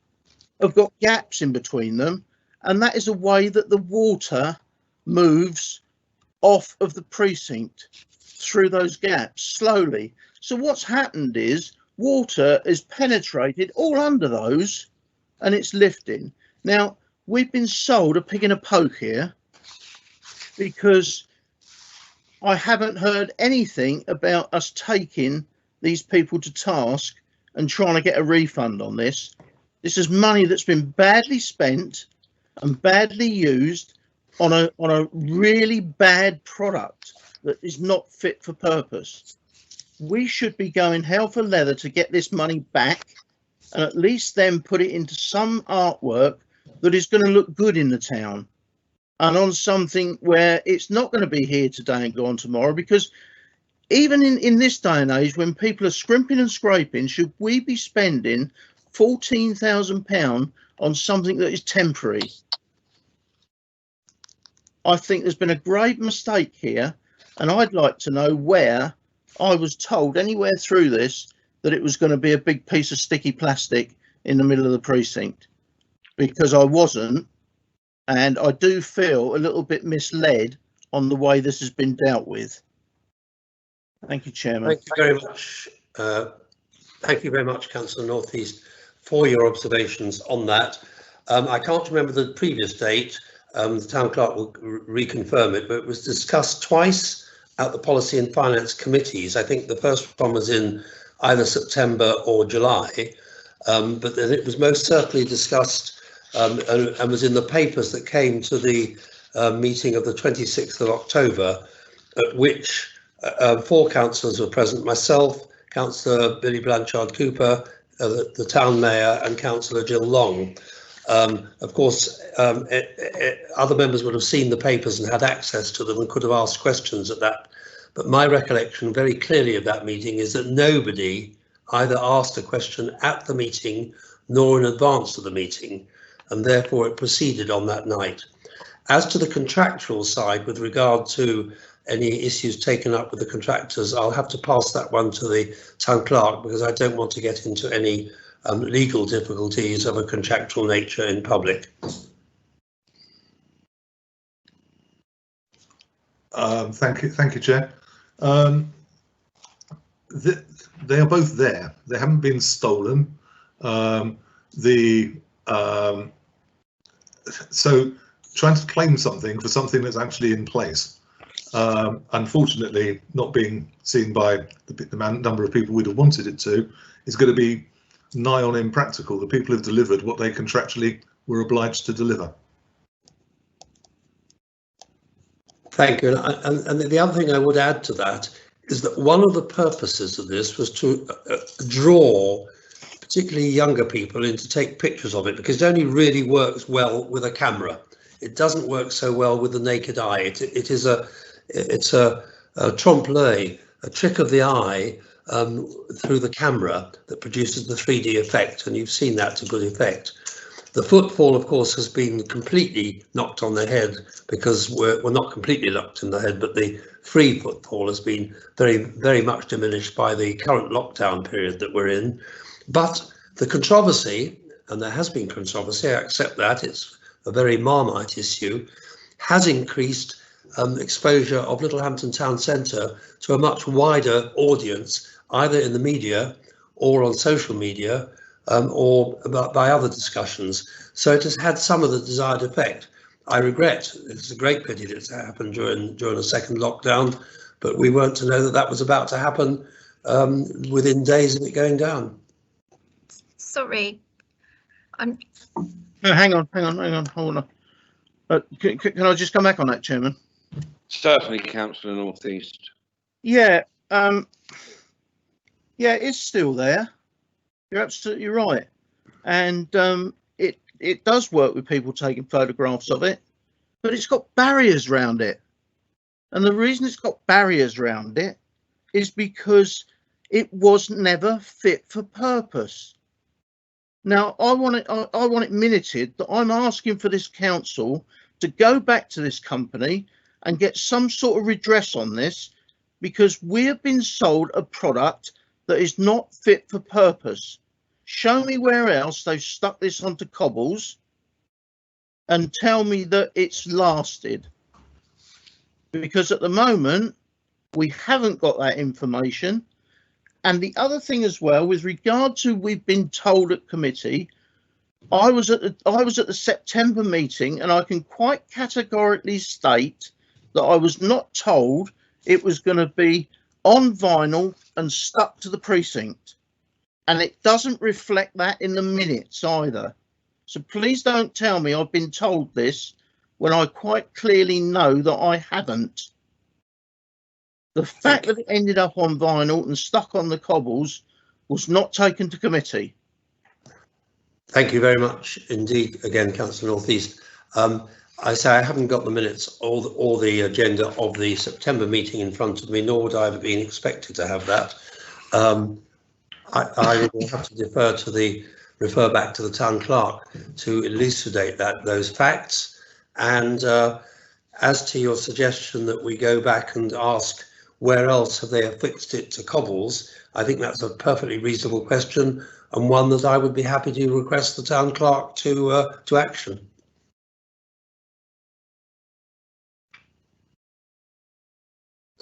have got gaps in between them, and that is a way that the water moves off of the precinct through those gaps slowly. So what's happened is water is penetrated all under those, and it's lifting. Now, we've been sold a pig in a poke here, because I haven't heard anything about us taking these people to task and trying to get a refund on this. This is money that's been badly spent and badly used on a really bad product that is not fit for purpose. We should be going hell for leather to get this money back, and at least then put it into some artwork that is going to look good in the town, and on something where it's not going to be here today and gone tomorrow. Because even in this day and age, when people are scrimping and scraping, should we be spending £14,000 on something that is temporary? I think there's been a grave mistake here, and I'd like to know where I was told anywhere through this that it was going to be a big piece of sticky plastic in the middle of the precinct, because I wasn't, and I do feel a little bit misled on the way this has been dealt with. Thank you, Chairman. Thank you very much. Thank you very much, Councillor North East, for your observations on that. I can't remember the previous date. The Town Clerk will reconfirm it, but it was discussed twice at the Policy and Finance Committees. I think the first one was in either September or July, but then it was most certainly discussed and was in the papers that came to the meeting of the 26th of October, at which 4 councillors were present: myself, Councillor Billy Blanchard Cooper, the Town Mayor, and Councillor Jill Long. Of course, other members would have seen the papers and had access to them and could have asked questions at that. But my recollection very clearly of that meeting is that nobody either asked a question at the meeting nor in advance of the meeting, and therefore it proceeded on that night. As to the contractual side, with regard to any issues taken up with the contractors, I'll have to pass that one to the Town Clerk, because I don't want to get into any legal difficulties of a contractual nature in public. Thank you, Chair. They are both there. They haven't been stolen. So trying to claim something for something that's actually in place, unfortunately not being seen by the number of people we'd have wanted it to, is going to be nigh on impractical. The people have delivered what they contractually were obliged to deliver. Thank you. And the other thing I would add to that is that one of the purposes of this was to draw particularly younger people in to take pictures of it, because it only really works well with a camera. It doesn't work so well with the naked eye. It's a trompe-l'oeil, a trick of the eye through the camera that produces the 3D effect, and you've seen that to good effect. The footfall, of course, has been completely knocked on the head, because we're not completely knocked in the head, but the free footfall has been very much diminished by the current lockdown period that we're in. But the controversy, and there has been controversy, I accept that, it's a very Marmite issue, has increased exposure of Littlehampton Town Centre to a much wider audience, either in the media or on social media, or by other discussions. So it has had some of the desired effect. I regret, it's a great pity that it happened during a second lockdown, but we weren't to know that that was about to happen within days of it going down. Sorry, I'm. No, hang on, hold on. Can I just come back on that, Chairman? Certainly, Councillor North East. Yeah, yeah, it's still there. You're absolutely right, and it does work with people taking photographs of it, but it's got barriers around it, and the reason it's got barriers around it is because it was never fit for purpose. Now, I want it minuted that I'm asking for this council to go back to this company and get some sort of redress on this, because we have been sold a product that is not fit for purpose. Show me where else they've stuck this onto cobbles and tell me that it's lasted. Because at the moment, we haven't got that information. And the other thing as well, with regard to we've been told at committee, I was at the September meeting, and I can quite categorically state that I was not told it was going to be on vinyl and stuck to the precinct. And it doesn't reflect that in the minutes either. So please don't tell me I've been told this when I quite clearly know that I haven't. The fact that it ended up on vinyl and stuck on the cobbles was not taken to committee. Thank you very much indeed, again, Councillor North East. I say I haven't got the minutes or the agenda of the September meeting in front of me, nor would I have been expected to have that. I will have to refer back to the town clerk to elucidate those facts. And as to your suggestion that we go back and ask where else have they affixed it to cobbles, I think that's a perfectly reasonable question, and one that I would be happy to request the town clerk to action.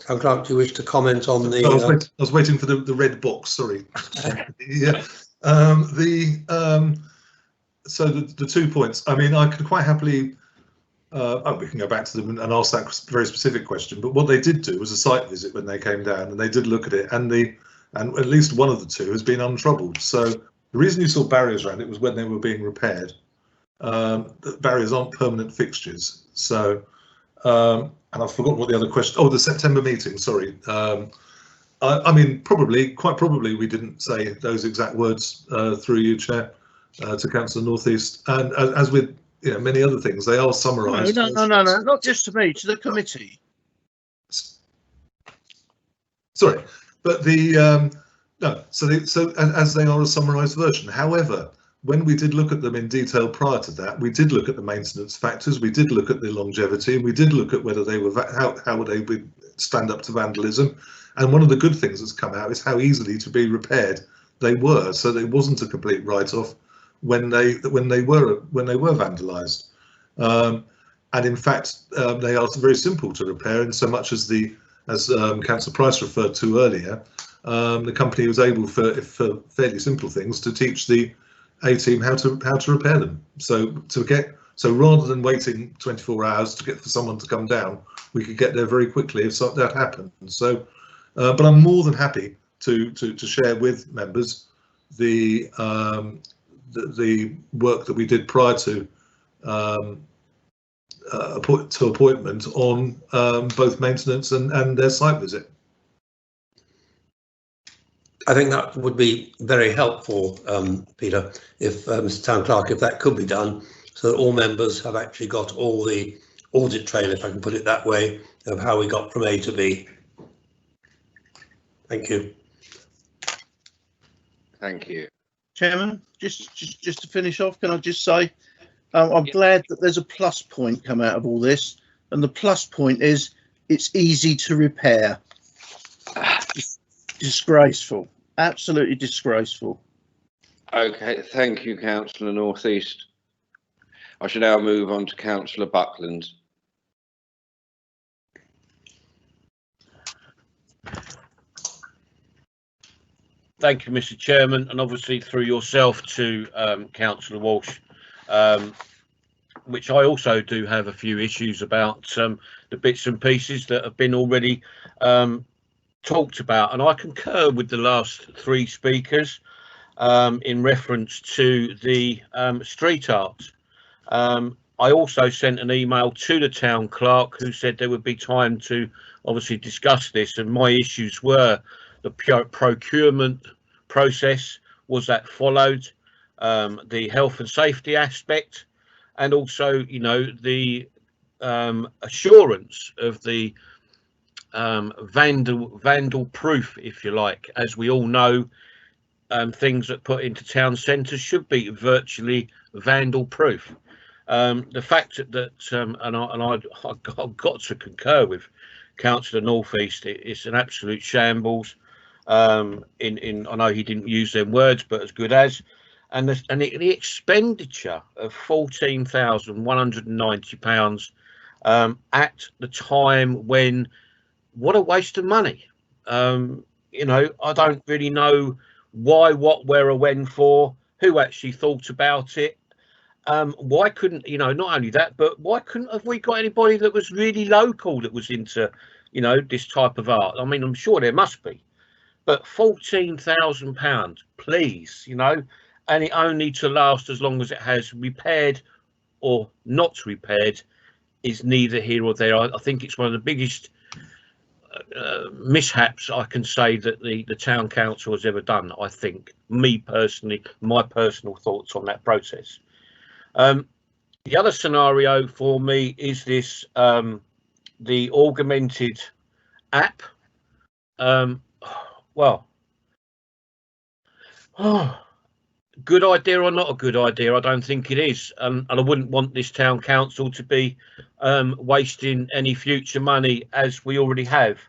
Town clerk, do you wish to comment on the? I was waiting for the red box. Sorry. Yeah. So the 2 points. I mean, I could quite happily. We can go back to them and ask that very specific question. But what they did do was a site visit when they came down, and they did look at it, and at least one of the two has been untroubled. So the reason you saw barriers around it was when they were being repaired. The barriers aren't permanent fixtures. So, and I've forgotten what the other question. Oh, the September meeting. Sorry. I mean, quite probably, we didn't say those exact words through you, Chair, to Councillor North East, and as with many other things, they are summarised. No, not just to me, to the committee. Sorry, but no. So as they are a summarised version. However, when we did look at them in detail prior to that, we did look at the maintenance factors, we did look at the longevity, and we did look at whether they were how would they stand up to vandalism. And one of the good things that's come out is how easily to be repaired they were. So there wasn't a complete write-off when they were vandalised. And in fact, they are very simple to repair, in so much as Councillor Price referred to earlier, the company was able for fairly simple things to teach the A team how to repair them. So rather than waiting 24 hours to get for someone to come down, we could get there very quickly if that happened. So, but I'm more than happy to share with members the work that we did prior to appointment on both maintenance and their site visit. I think that would be very helpful, Peter, if Mr. Town Clerk, if that could be done, so that all members have actually got all the audit trail, if I can put it that way, of how we got from A to B. Thank you. Thank you. Chairman, just to finish off, can I just say I'm glad that there's a plus point come out of all this, and the plus point is it's easy to repair. Disgraceful, absolutely disgraceful. Okay, thank you, Councillor North East. I shall now move on to Councillor Buckland. Thank you, Mr. Chairman, and obviously through yourself to Councillor Walsh, which I also do have a few issues about the bits and pieces that have been already talked about, and I concur with the last three speakers in reference to the street art. I also sent an email to the town clerk who said there would be time to obviously discuss this, and my issues were the procurement process, was that followed, the health and safety aspect, and also, you know, the assurance of the vandal proof, if you like. As we all know, things that put into town centres should be virtually vandal proof. The fact that I've got to concur with Councillor North East, it's an absolute shambles. I know he didn't use them words, but as good as, and the expenditure of £14,190 at the time when, what a waste of money. You know, I don't really know why, what, where, or when for, who actually thought about it. Why couldn't, you know, not only that, but why couldn't have we got anybody that was really local that was into, you know, this type of art? I mean, I'm sure there must be, but £14,000, please, you know, and it only to last as long as it has. Repaired or not repaired is neither here or there. I think it's one of the biggest mishaps I can say that the town council has ever done. I think, me personally, my personal thoughts on that process. The other scenario for me is this, the augmented app. Well, good idea or not a good idea? I don't think it is, and I wouldn't want this town council to be wasting any future money as we already have.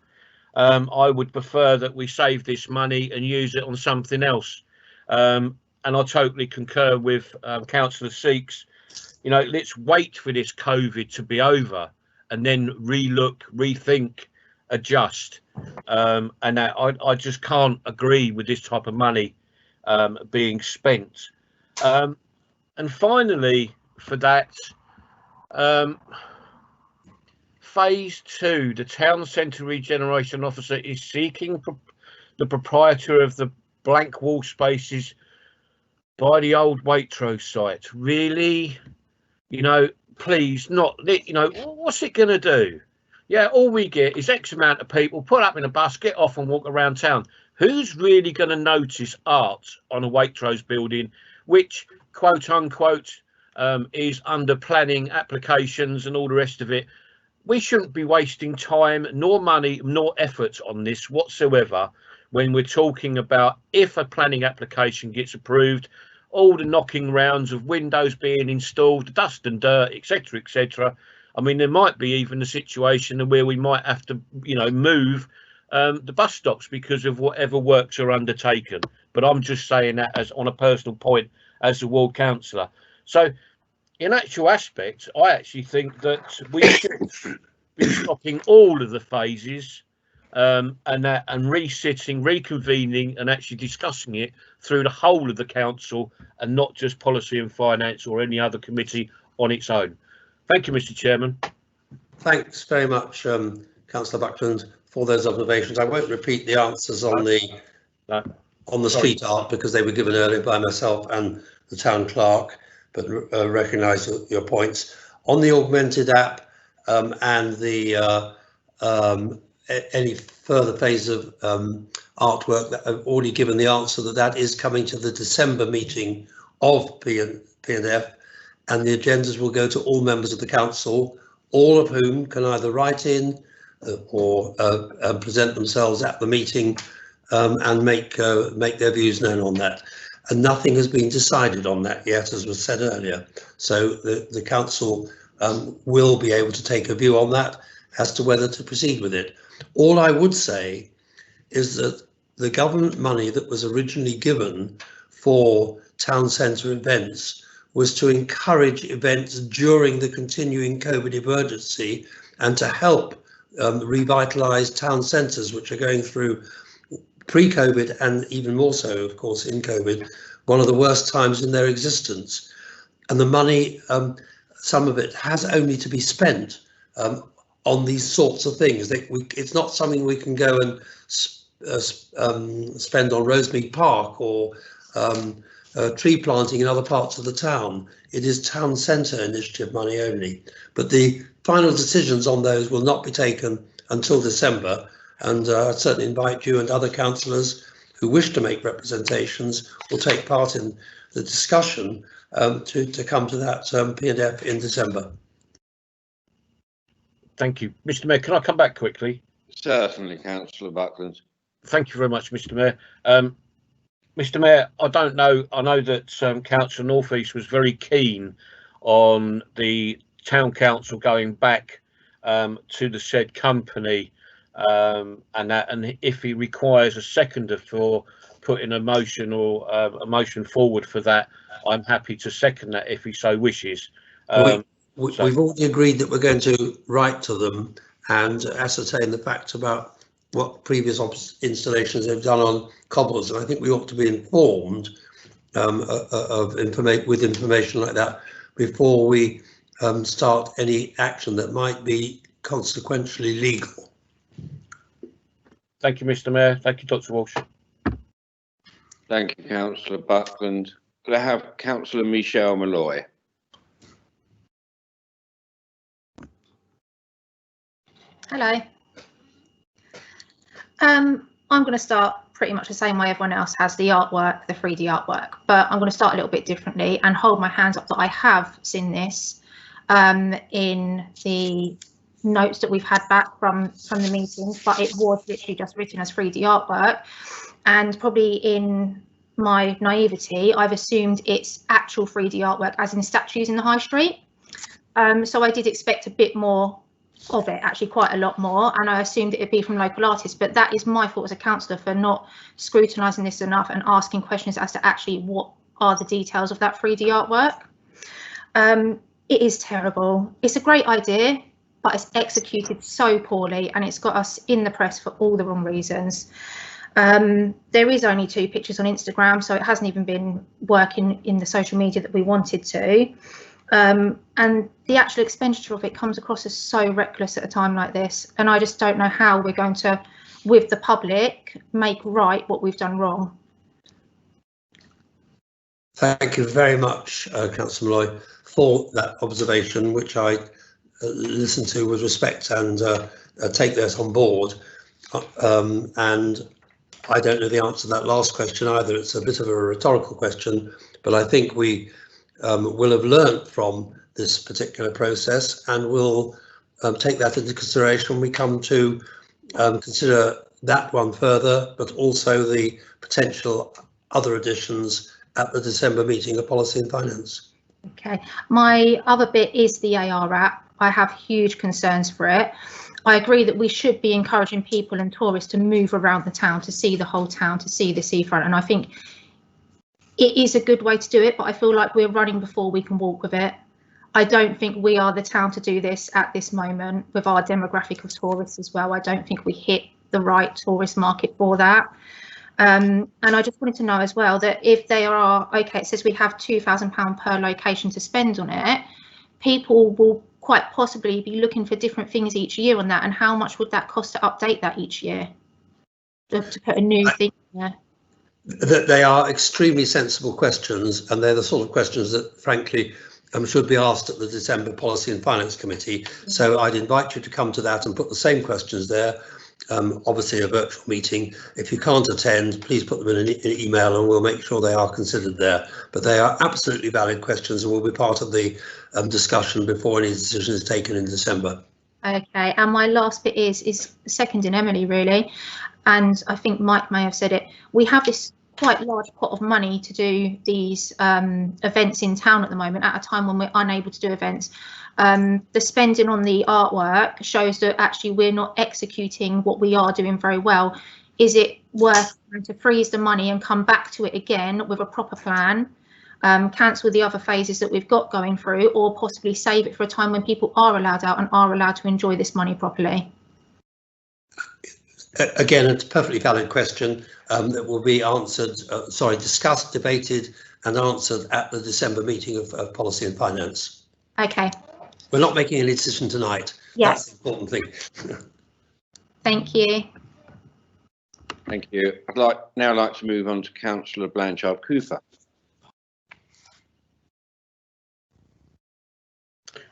I would prefer that we save this money and use it on something else. And I totally concur with Councillor Seeks. You know, let's wait for this COVID to be over and then relook, rethink, adjust. And that, I just can't agree with this type of money being spent. And finally, for that, phase 2, the town centre regeneration officer is seeking the proprietor of the blank wall spaces by the old Waitrose site. Really? You know, please, not, you know, what's it going to do? Yeah, all we get is X amount of people put up in a bus, get off and walk around town. Who's really going to notice art on a Waitrose building, which, quote unquote, is under planning applications and all the rest of it? We shouldn't be wasting time, nor money, nor effort on this whatsoever when we're talking about, if a planning application gets approved, all the knocking rounds of windows being installed, dust and dirt, etc., etc. I mean, there might be even a situation where we might have to, you know, move the bus stops because of whatever works are undertaken. But I'm just saying that as on a personal point as a ward councillor. So in actual aspect, I actually think that we should be stopping all of the phases and resitting, reconvening and actually discussing it through the whole of the council and not just policy and finance or any other committee on its own. Thank you, Mr. Chairman. Thanks very much, Councillor Buckland, for those observations. I won't repeat the answers on the street art because they were given earlier by myself and the town clerk, but recognise your points. On the augmented app and the any further phase of artwork, that I've already given the answer that is coming to the December meeting of P&F, and the agendas will go to all members of the council, all of whom can either write in or present themselves at the meeting and make their views known on that. And nothing has been decided on that yet, as was said earlier. So the council will be able to take a view on that as to whether to proceed with it. All I would say is that the government money that was originally given for town centre events was to encourage events during the continuing COVID emergency and to help revitalise town centres, which are going through pre-COVID and even more so, of course, in COVID, one of the worst times in their existence. And the money, some of it has only to be spent on these sorts of things. It's not something we can go and spend on Rosemead Park or tree planting in other parts of the town. It is town centre initiative money only. But the final decisions on those will not be taken until December. And I certainly invite you and other councillors who wish to make representations will take part in the discussion to come to that P&F in December. Thank you. Mr Mayor, can I come back quickly? Certainly, Councillor Buckland. Thank you very much, Mr Mayor. Mr Mayor, I don't know, I know that Councillor North East was very keen on the Town Council going back to the said company and if he requires a seconder for putting a motion or a motion forward for that, I'm happy to second that if he so wishes. We've already agreed that we're going to write to them and ascertain the facts about what previous installations they've done on cobbles, and I think we ought to be informed with information like that before we start any action that might be consequentially legal. Thank you, Mr Mayor. Thank you, Dr Walsh. Thank you, Councillor Buckland. Could I have Councillor Michelle Malloy? Hello. I'm going to start pretty much the same way everyone else has, the artwork, the 3D artwork, but I'm going to start a little bit differently and hold my hands up that I have seen this in the notes that we've had back from the meetings, but it was literally just written as 3D artwork, and probably in my naivety I've assumed it's actual 3D artwork as in statues in the high street. So I did expect a bit more of it, actually quite a lot more, and I assumed it'd be from local artists, but that is my fault as a councillor for not scrutinising this enough and asking questions as to actually what are the details of that 3D artwork. It is terrible. It's a great idea, but it's executed so poorly and it's got us in the press for all the wrong reasons. There is only 2 pictures on Instagram, so it hasn't even been working in the social media that we wanted to. And the actual expenditure of it comes across as so reckless at a time like this, and I just don't know how we're going to, with the public, make right what we've done wrong. Thank you very much, Councillor Malloy, for that observation, which I listen to with respect and take that on board. And I don't know the answer to that last question either. It's a bit of a rhetorical question, but I think we will have learnt from this particular process and will take that into consideration when we come to consider that one further, but also the potential other additions at the December meeting of Policy and Finance. Okay, my other bit is the AR app. I have huge concerns for it. I agree that we should be encouraging people and tourists to move around the town, to see the whole town, to see the seafront, and I think it is a good way to do it, but I feel like we're running before we can walk with it. I don't think we are the town to do this at this moment with our demographic of tourists as well. I don't think we hit the right tourist market for that. And I just wanted to know as well that if they are, okay, it says we have £2,000 per location to spend on it, people will quite possibly be looking for different things each year on that, and how much would that cost to update that each year, to put a new thing there? That they are extremely sensible questions, and they're the sort of questions that, frankly, should be asked at the December Policy and Finance Committee. So I'd invite you to come to that and put the same questions there. Obviously a virtual meeting. If you can't attend, please put them in an email and we'll make sure they are considered there. But they are absolutely valid questions and will be part of the discussion before any decision is taken in December. Okay, and my last bit is seconding Emily really, and I think Mike may have said it. We have this quite large pot of money to do these events in town at the moment at a time when we're unable to do events. The spending on the artwork shows that actually we're not executing what we are doing very well. Is it worth trying to freeze the money and come back to it again with a proper plan, cancel the other phases that we've got going through, or possibly save it for a time when people are allowed out and are allowed to enjoy this money properly? Again, it's a perfectly valid question that will be answered, discussed, debated and answered at the December meeting of Policy and Finance. Okay. We're not making any decision tonight. Yes. That's the important thing. Thank you. Thank you. I'd now like to move on to Councillor Blanchard Cooper.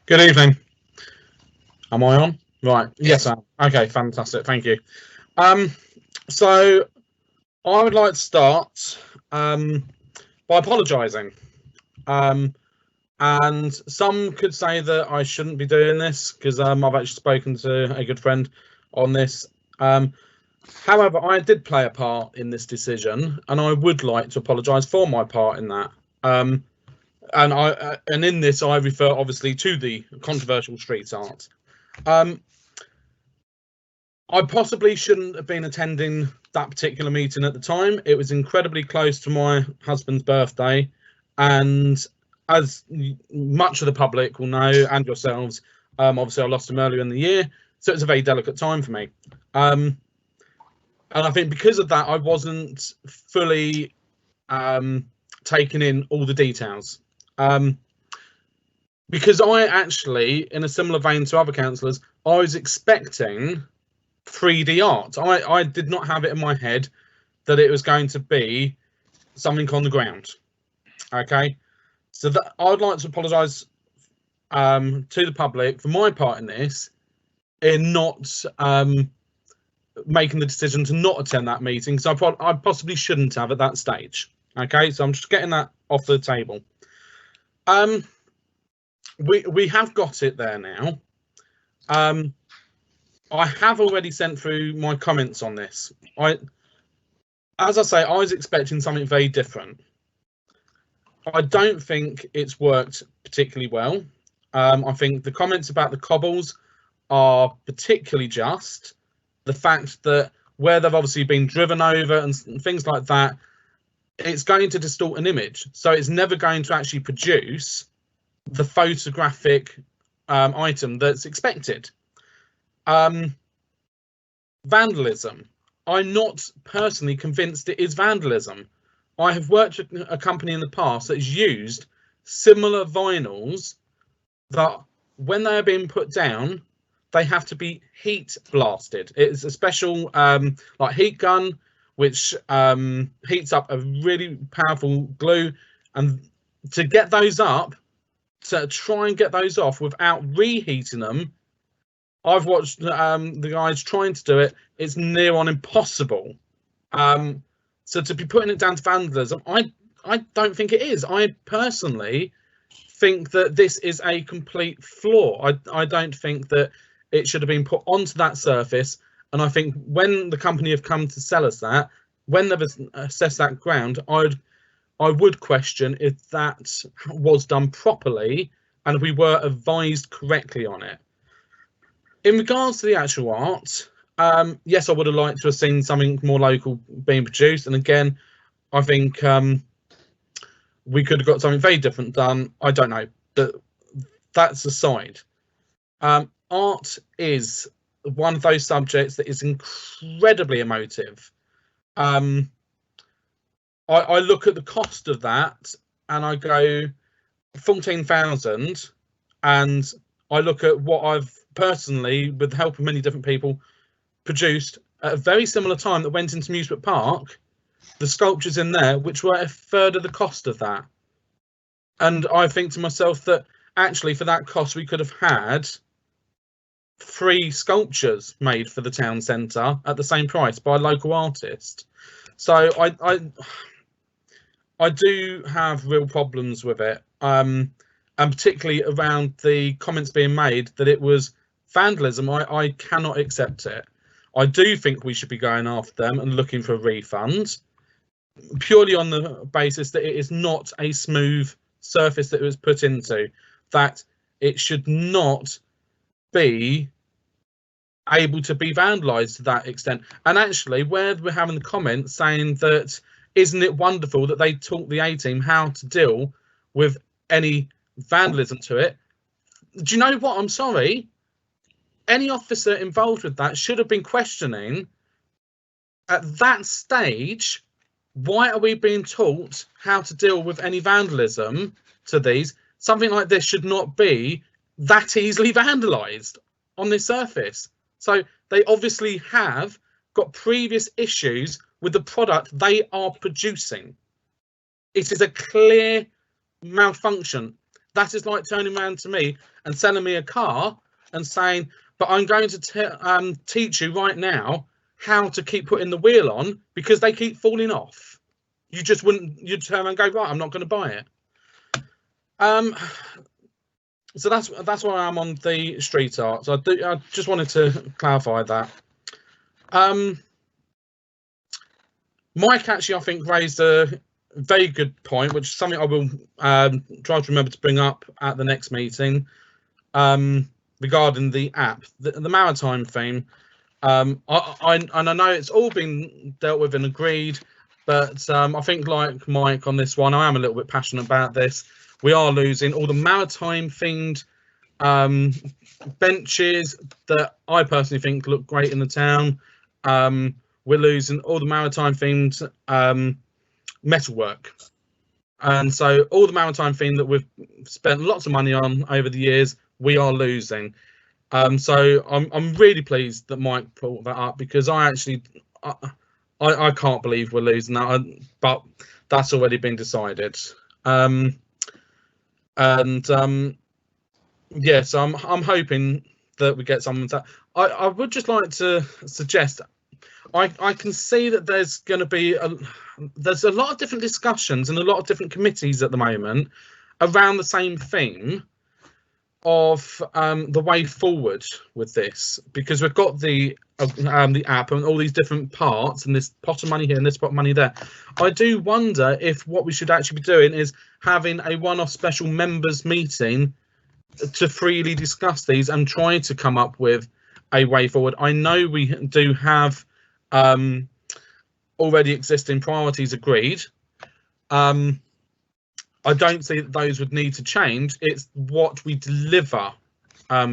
Good evening. Am I on? Right. Yes, I am. Okay, fantastic. Thank you. So I would like to start by apologising. And some could say that I shouldn't be doing this because I've actually spoken to a good friend on this. However, I did play a part in this decision, and I would like to apologise for my part in that. And in this, I refer obviously to the controversial street art. I possibly shouldn't have been attending that particular meeting at the time. It was incredibly close to my husband's birthday, and as much of the public will know, and yourselves, obviously I lost him earlier in the year, so it's a very delicate time for me. And I think because of that, I wasn't fully taking in all the details. Because I actually, in a similar vein to other councillors, I was expecting 3D art. I did not have it in my head that it was going to be something on the ground. Okay, so that I would like to apologise to the public for my part in this, in not making the decision to not attend that meeting, so I possibly shouldn't have at that stage. Okay, so I'm just getting that off the table. We have got it there now. I have already sent through my comments on this. As I say, I was expecting something very different. I don't think it's worked particularly well. I think the comments about the cobbles are particularly just. The fact that where they've obviously been driven over and things like that, it's going to distort an image. So it's never going to actually produce the photographic item that's expected. Vandalism. I'm not personally convinced it is vandalism. I have worked at a company in the past that has used similar vinyls that when they are being put down, they have to be heat blasted. It's a special like heat gun, which heats up a really powerful glue, and to get those up, to try and get those off without reheating them, I've watched the guys trying to do it. It's near on impossible. So to be putting it down to vandalism, I don't think it is. I personally think that this is a complete flaw. I don't think that it should have been put onto that surface. And I think when the company have come to sell us that, when they've assessed that ground, I would question if that was done properly and if we were advised correctly on it. In regards to the actual art, yes, I would have liked to have seen something more local being produced. And again, I think we could have got something very different done. I don't know, but that's aside. Art is one of those subjects that is incredibly emotive. I look at the cost of that and I go 14,000, and I look at what I've personally, with the help of many different people, produced at a very similar time that went into Musebrook Park, the sculptures in there, which were a third of the cost of that. And I think to myself that actually for that cost we could have had 3 sculptures made for the town centre at the same price by a local artist. So I do have real problems with it, and particularly around the comments being made that it was vandalism. I cannot accept it. I do think we should be going after them and looking for a refund, purely on the basis that it is not a smooth surface that it was put into, that it should not be able to be vandalised to that extent. And actually, where we're having the comments saying that isn't it wonderful that they taught the A-team how to deal with any vandalism to it? Do you know what? I'm sorry. Any officer involved with that should have been questioning at that stage, why are we being taught how to deal with any vandalism to these? Something like this should not be that easily vandalised on this surface. So they obviously have got previous issues with the product they are producing. It is a clear malfunction. That is like turning around to me and selling me a car and saying, but I'm going to teach you right now how to keep putting the wheel on because they keep falling off. You just wouldn't, you'd turn and go, right, I'm not going to buy it. So that's why I'm on the street art. So I just wanted to clarify that. Mike actually, I think, raised a very good point, which is something I will try to remember to bring up at the next meeting, regarding the app, the maritime theme. I know it's all been dealt with and agreed, but I think like Mike on this one, I am a little bit passionate about this. We are losing all the maritime themed benches that I personally think look great in the town. We're losing all the maritime themed metalwork, and so all the maritime theme that we've spent lots of money on over the years, we are losing. So I'm really pleased that Mike brought that up, because I can't believe we're losing that, but that's already been decided. Yeah, so I'm hoping that we get some of that. I would just like to suggest, I can see that there's going to be there's a lot of different discussions and a lot of different committees at the moment around the same theme of the way forward with this, because we've got the app and all these different parts and this pot of money here and this pot of money there. I do wonder if what we should actually be doing is having a one-off special members meeting to freely discuss these and try to come up with a way forward. I know we do have already existing priorities agreed. I don't see that those would need to change. It's what we deliver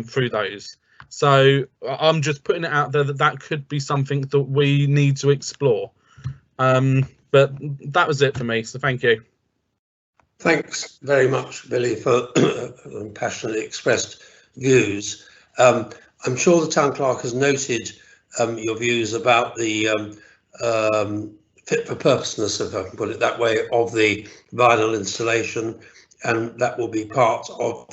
through those. So I'm just putting it out there that that could be something that we need to explore. But that was it for me, so thank you. Thanks very much, Billy, for passionately expressed views. I'm sure the town clerk has noted your views about the fit for purposeness, if I can put it that way, of the vinyl installation, and that will be part of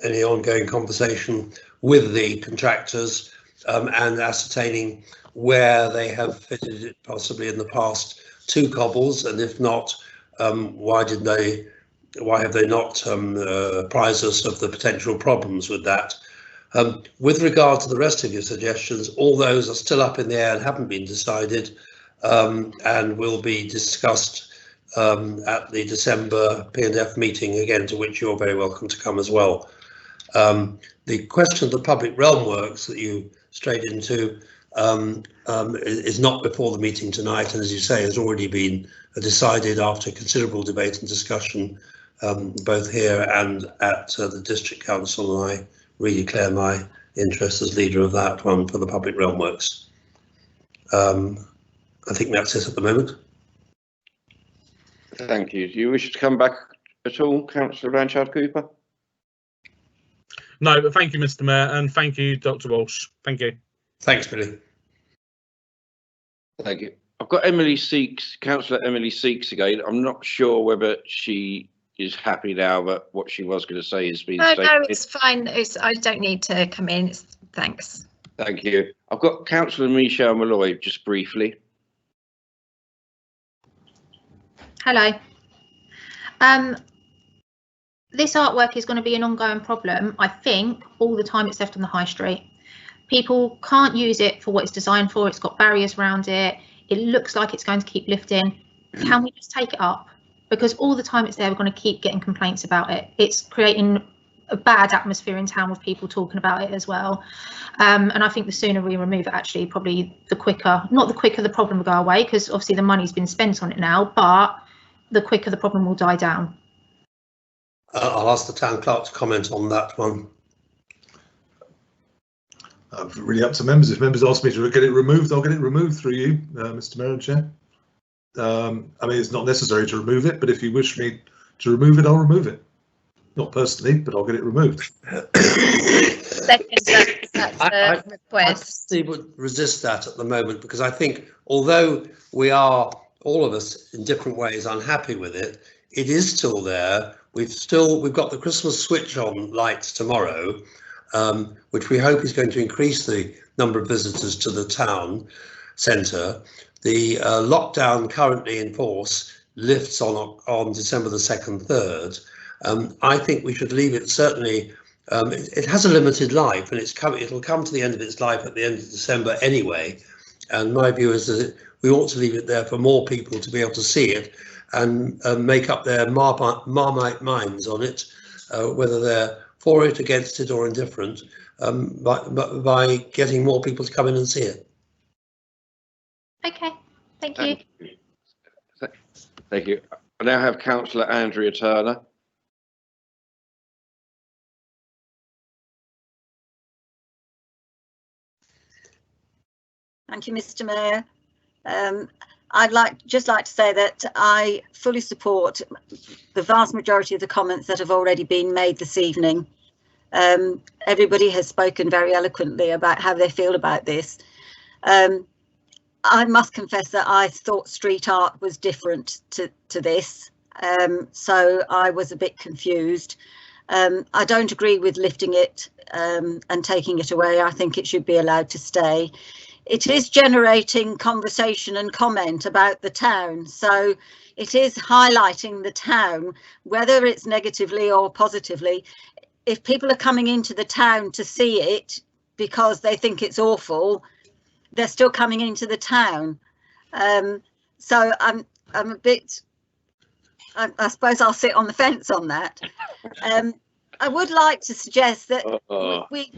any ongoing conversation with the contractors and ascertaining where they have fitted it possibly in the past to cobbles, and if not, why have they not apprised us of the potential problems with that. With regard to the rest of your suggestions, all those are still up in the air and haven't been decided, and will be discussed at the December P&F meeting, again, to which you're very welcome to come as well. The question of the public realm works that you strayed into is not before the meeting tonight, and as you say, has already been decided after considerable debate and discussion, both here and at the District Council, and I redeclare my interest as leader of that one for the public realm works. I think that's it at the moment. Thank you. Do you wish to come back at all, Councillor Blanchard-Cooper? No, but thank you, Mr. Mayor, and thank you, Dr. Walsh. Thank you. Thanks, Billy. Thank you. I've got Emily Seeks, Councillor Emily Seeks again. I'm not sure whether she is happy now that what she was going to say has been No, stated. no, it's fine. I don't need to come in. Thanks. Thank you. I've got Councillor Michelle Malloy just briefly. Hello. This artwork is going to be an ongoing problem, I think, all the time it's left on the high street. People can't use it for what it's designed for. It's got barriers around it. It looks like it's going to keep lifting. Can we just take it up? Because all the time it's there, we're going to keep getting complaints about it. It's creating a bad atmosphere in town with people talking about it as well. And I think the sooner we remove it, actually, probably the quicker, not the quicker the problem will go away, because obviously the money's been spent on it now, but the quicker the problem will die down. I'll ask the town clerk to comment on that one. Really up to members. If members ask me to get it removed, I'll get it removed through you, Mr. Mayor and Chair. I mean, it's not necessary to remove it, but if you wish me to remove it, I'll remove it. Not personally, but I'll get it removed. I personally would resist that at the moment, because I think although we are, all of us in different ways, unhappy with it, it is still there. We've got the Christmas switch on lights tomorrow, which we hope is going to increase the number of visitors to the town centre. The lockdown currently in force lifts on December the 2nd, 3rd. I think we should leave it, certainly. It has a limited life, and it'll come to the end of its life at the end of December anyway. And my view is that we ought to leave it there for more people to be able to see it and make up their Marmite minds on it, whether they're for it, against it, or indifferent, by getting more people to come in and see it. Okay, thank you. Thank you. I now have Councillor Andrea Turner. Thank you, Mr. Mayor. I'd just like to say that I fully support the vast majority of the comments that have already been made this evening. Everybody has spoken very eloquently about how they feel about this. I must confess that I thought street art was different to this, so I was a bit confused. I don't agree with lifting it and taking it away. I think it should be allowed to stay. It is generating conversation and comment about the town, so it is highlighting the town, whether it's negatively or positively. If people are coming into the town to see it because they think it's awful, they're still coming into the town. So I'm a bit, I suppose I'll sit on the fence on that. I would like to suggest that we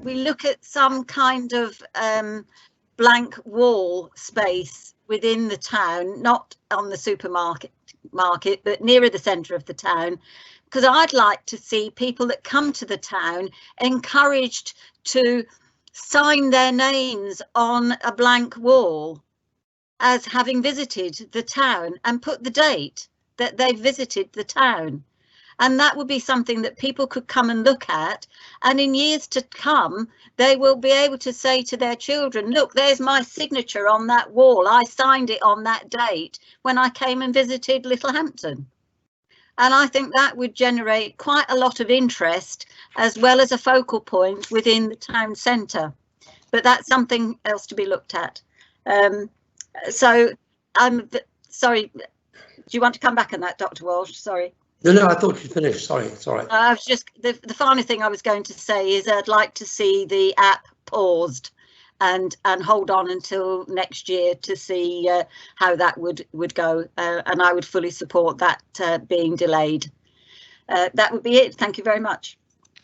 look at some kind of blank wall space within the town, not on the supermarket, but nearer the centre of the town, because I'd like to see people that come to the town encouraged to sign their names on a blank wall as having visited the town and put the date that they visited the town. And that would be something that people could come and look at, and in years to come they will be able to say to their children, look, there's my signature on that wall, I signed it on that date when I came and visited Littlehampton. And I think that would generate quite a lot of interest as well as a focal point within the town centre. But that's something else to be looked at. So I'm sorry, do you want to come back on that, Dr. Walsh? Sorry. No, I thought you'd finished. Sorry. I was just, the final thing I was going to say is I'd like to see the app paused and hold on until next year to see how that would go, and I would fully support that being delayed. That would be it. Thank you very much.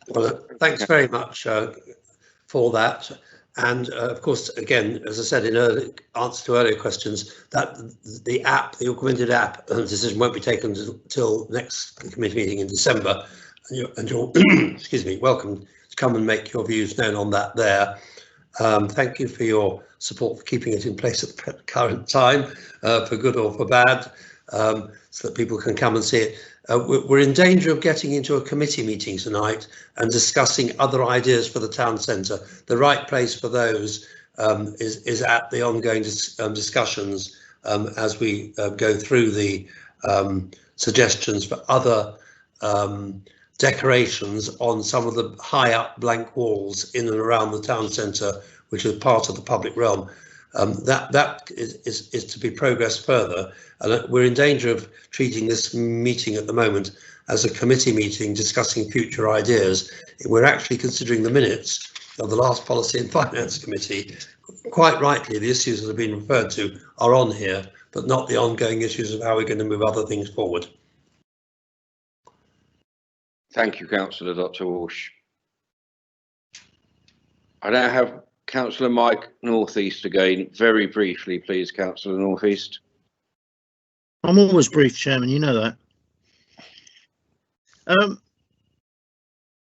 Well, thanks very much for that. And of course, again, as I said in answer to earlier questions, that the augmented app decision won't be taken until next committee meeting in December. And you're excuse me, welcome to come and make your views known on that there. Thank you for your support for keeping it in place at the current time, for good or for bad, so that people can come and see it. We're in danger of getting into a committee meeting tonight and discussing other ideas for the town centre. The right place for those is at the ongoing discussions as we go through the suggestions for other decorations on some of the high up blank walls in and around the town centre, which is part of the public realm. That is to be progressed further, and we're in danger of treating this meeting at the moment as a committee meeting discussing future ideas. We're actually considering the minutes of the last Policy and Finance Committee. Quite rightly, the issues that have been referred to are on here, but not the ongoing issues of how we're going to move other things forward. Thank you, Councillor Dr. Walsh. I now have Councillor Mike Northeast again. Very briefly, please, Councillor Northeast. I'm always brief, Chairman, you know that.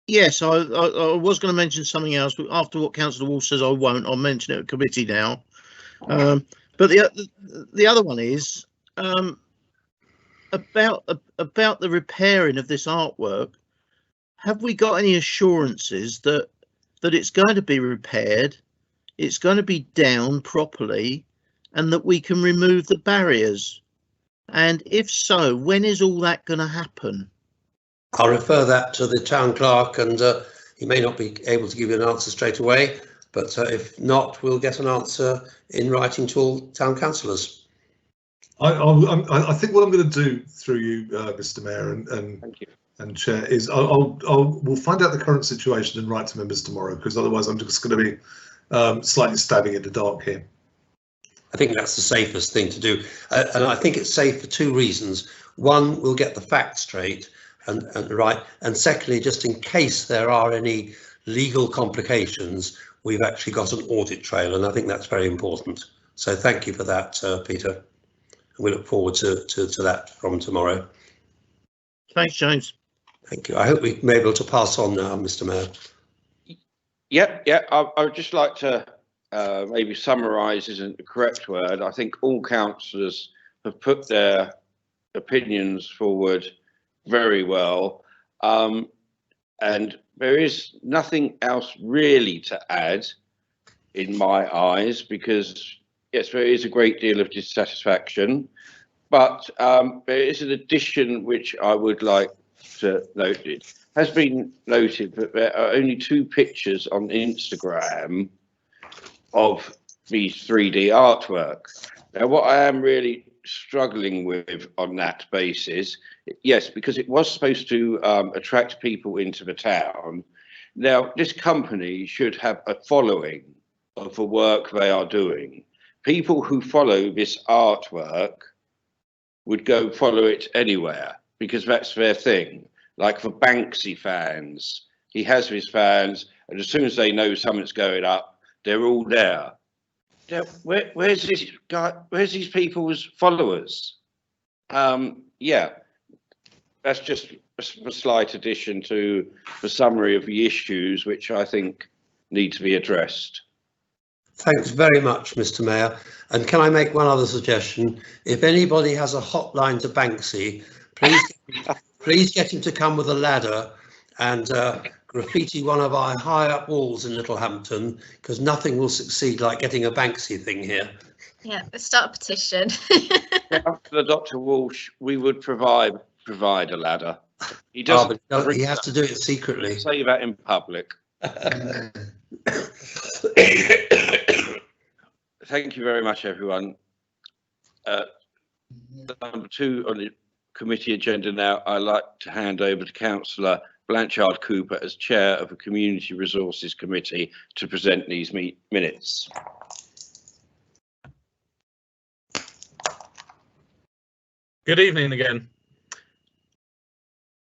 Yes, I was going to mention something else, but after what Councillor Walsh says, I won't. I'll mention it at committee now. But the other one is about the repairing of this artwork. Have we got any assurances that it's going to be repaired, it's going to be down properly, and that we can remove the barriers? And if so, when is all that going to happen? I'll refer that to the town clerk, and he may not be able to give you an answer straight away, but if not, we'll get an answer in writing to all town councillors. I think what I'm going to do through you, Mr. Mayor and Chair, is we'll find out the current situation and write to members tomorrow, because otherwise I'm just going to be slightly stabbing in the dark here. I think that's the safest thing to do, and I think it's safe for two reasons. One, we'll get the facts straight and right, and secondly, just in case there are any legal complications, we've actually got an audit trail, and I think that's very important. So thank you for that, Peter. We look forward to that from tomorrow. Thanks, James. Thank you. I hope we may be able to pass on now, Mr. Mayor. Yeah. I would just like to maybe summarise isn't the correct word. I think all councillors have put their opinions forward very well, and there is nothing else really to add in my eyes, because yes, there is a great deal of dissatisfaction, but there is an addition which I would like to note. It has been noted that there are only 2 pictures on Instagram of these 3D artwork. Now, what I am really struggling with on that basis, yes, because it was supposed to attract people into the town. Now, this company should have a following of the work they are doing. People who follow this artwork would go follow it anywhere, because that's their thing. Like the Banksy fans, he has his fans, and as soon as they know something's going up, they're all there. Now, where's this guy? Where's these people's followers? Yeah, that's just a slight addition to the summary of the issues which I think need to be addressed. Thanks very much, Mr. Mayor. And can I make one other suggestion? If anybody has a hotline to Banksy, please get him to come with a ladder and graffiti one of our high up walls in Littlehampton, because nothing will succeed like getting a Banksy thing here. Yeah, let's start a petition. After Dr. Walsh, we would provide a ladder. He doesn't. But he has to do it secretly. Say that in public. Thank you very much, everyone. Number 2 on the committee agenda now, I'd like to hand over to Councillor Blanchard Cooper as Chair of the Community Resources Committee to present these minutes. Good evening again.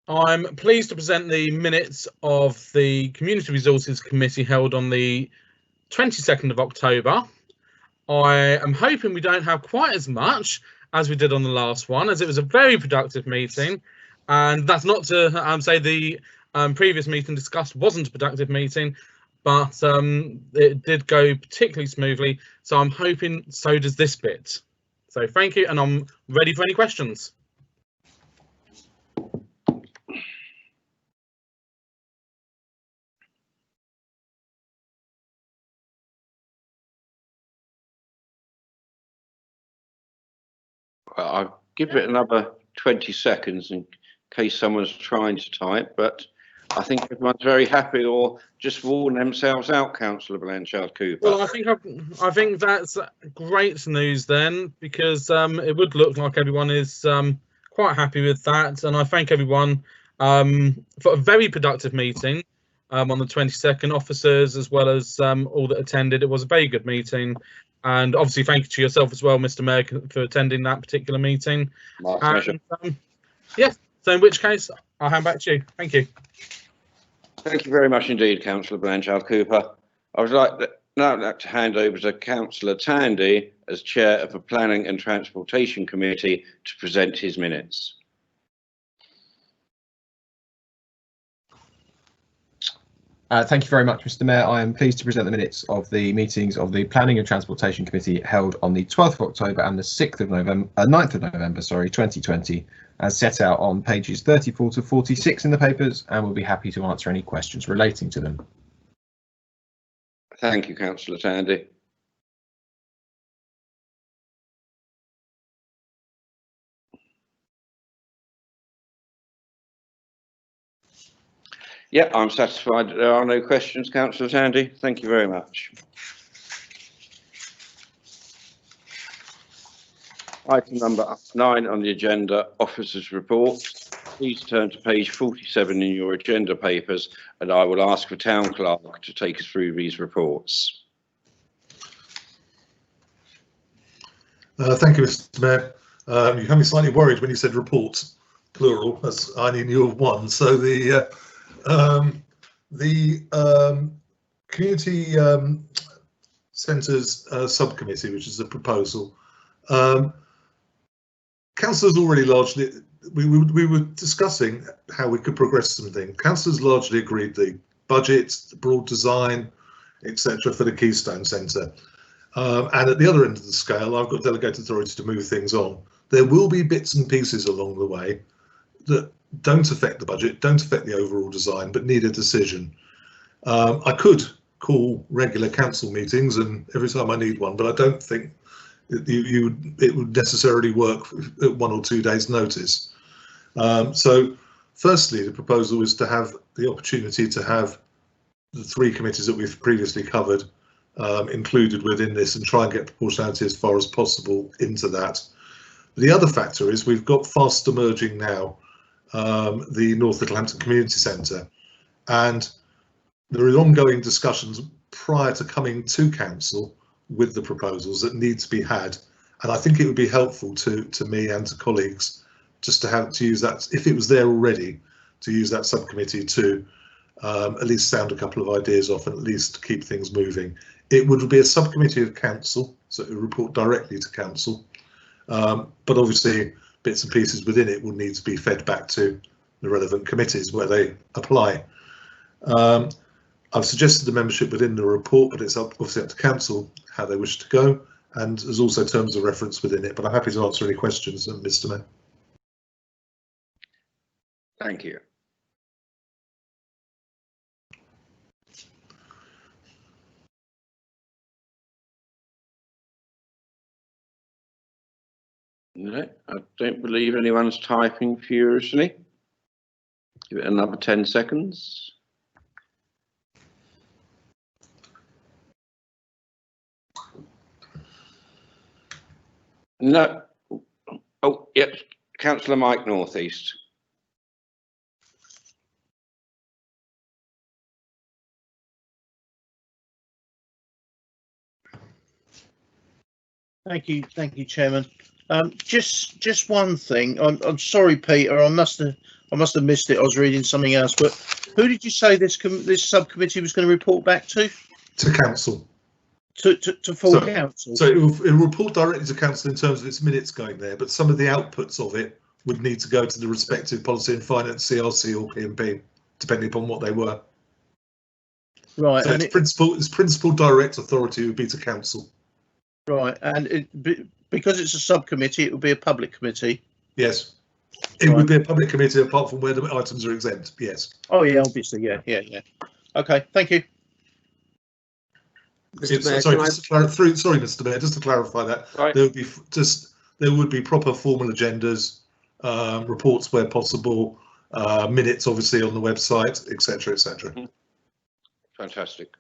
I'm pleased to present the minutes of the Community Resources Committee held on the 22nd of October. I am hoping we don't have quite as much as we did on the last one, as it was a very productive meeting, and that's not to say the previous meeting discussed wasn't a productive meeting, but it did go particularly smoothly, so I'm hoping so does this bit. So thank you, and I'm ready for any questions. I'll give it another 20 seconds in case someone's trying to type, but I think everyone's very happy or just warn themselves out, Councillor Blanchard-Cooper. Well, I think that's great news then, because it would look like everyone is quite happy with that, and I thank everyone for a very productive meeting on the 22nd, officers as well as all that attended. It was a very good meeting, and obviously thank you to yourself as well, Mr. Mayor, for attending that particular meeting. My pleasure. Yeah, so in which case I'll hand back to you. Thank you. Thank you very much indeed, Councillor Blanchard-Cooper. I would now like to hand over to Councillor Tandy as Chair of the Planning and Transportation Committee to present his minutes. Thank you very much, Mr. Mayor. I am pleased to present the minutes of the meetings of the Planning and Transportation Committee held on the 12th of October and the 9th of November, 2020, as set out on pages 34 to 46 in the papers, and we'll be happy to answer any questions relating to them. Thank you, Councillor Tandy. Yeah, I'm satisfied that there are no questions, Councillor Tandy. Thank you very much. Item number 9 on the agenda, Officers' Report. Please turn to page 47 in your agenda papers, and I will ask the Town Clerk to take us through these reports. Thank you, Mr. Mayor. You had me slightly worried when you said reports, plural, as I only knew of one. So the Community Centres Subcommittee, which is a proposal, councillors already largely, we were discussing how we could progress some things. Councillors largely agreed the budget, the broad design, etc. for the Keystone Centre. And at the other end of the scale, I've got delegated authority to move things on. There will be bits and pieces along the way that don't affect the budget, don't affect the overall design, but need a decision. I could call regular council meetings and every time I need one, but I don't think it would necessarily work at 1 or 2 days' notice. So firstly, the proposal is to have the opportunity to have the 3 committees that we've previously covered included within this and try and get proportionality as far as possible into that. The other factor is we've got fast emerging now the North Littlehampton Community Centre, and there are ongoing discussions prior to coming to council with the proposals that need to be had, and I think it would be helpful to me and to colleagues just to use that, if it was there already, to use that subcommittee to at least sound a couple of ideas off and at least keep things moving. It would be a subcommittee of council, so it would report directly to council, but obviously bits and pieces within it will need to be fed back to the relevant committees where they apply. I've suggested the membership within the report, but it's obviously up to council how they wish to go, and there's also terms of reference within it, but I'm happy to answer any questions, Mr. Mayor. Thank you. No, I don't believe anyone's typing furiously. Give it another 10 seconds. No. Oh, yep. Councillor Mike Northeast. Thank you, Chairman. Just one thing. I'm sorry, Peter. I must have missed it. I was reading something else. But who did you say this subcommittee was going to report back to? To council. To full council. So it will report directly to council in terms of its minutes going there, but some of the outputs of it would need to go to the respective policy and finance, CRC or PMP, depending upon what they were. Right. So its principal direct authority would be to council. Right, and because it's a subcommittee, it would be a public committee. Yes, it would be a public committee apart from where the items are exempt. Yes. Oh yeah, obviously, yeah. Okay, thank you. Mr. Mayor, sorry, Mr. Mayor, just to clarify that, right. There would be proper formal agendas reports where possible, minutes obviously on the website, etc., etc. Fantastic.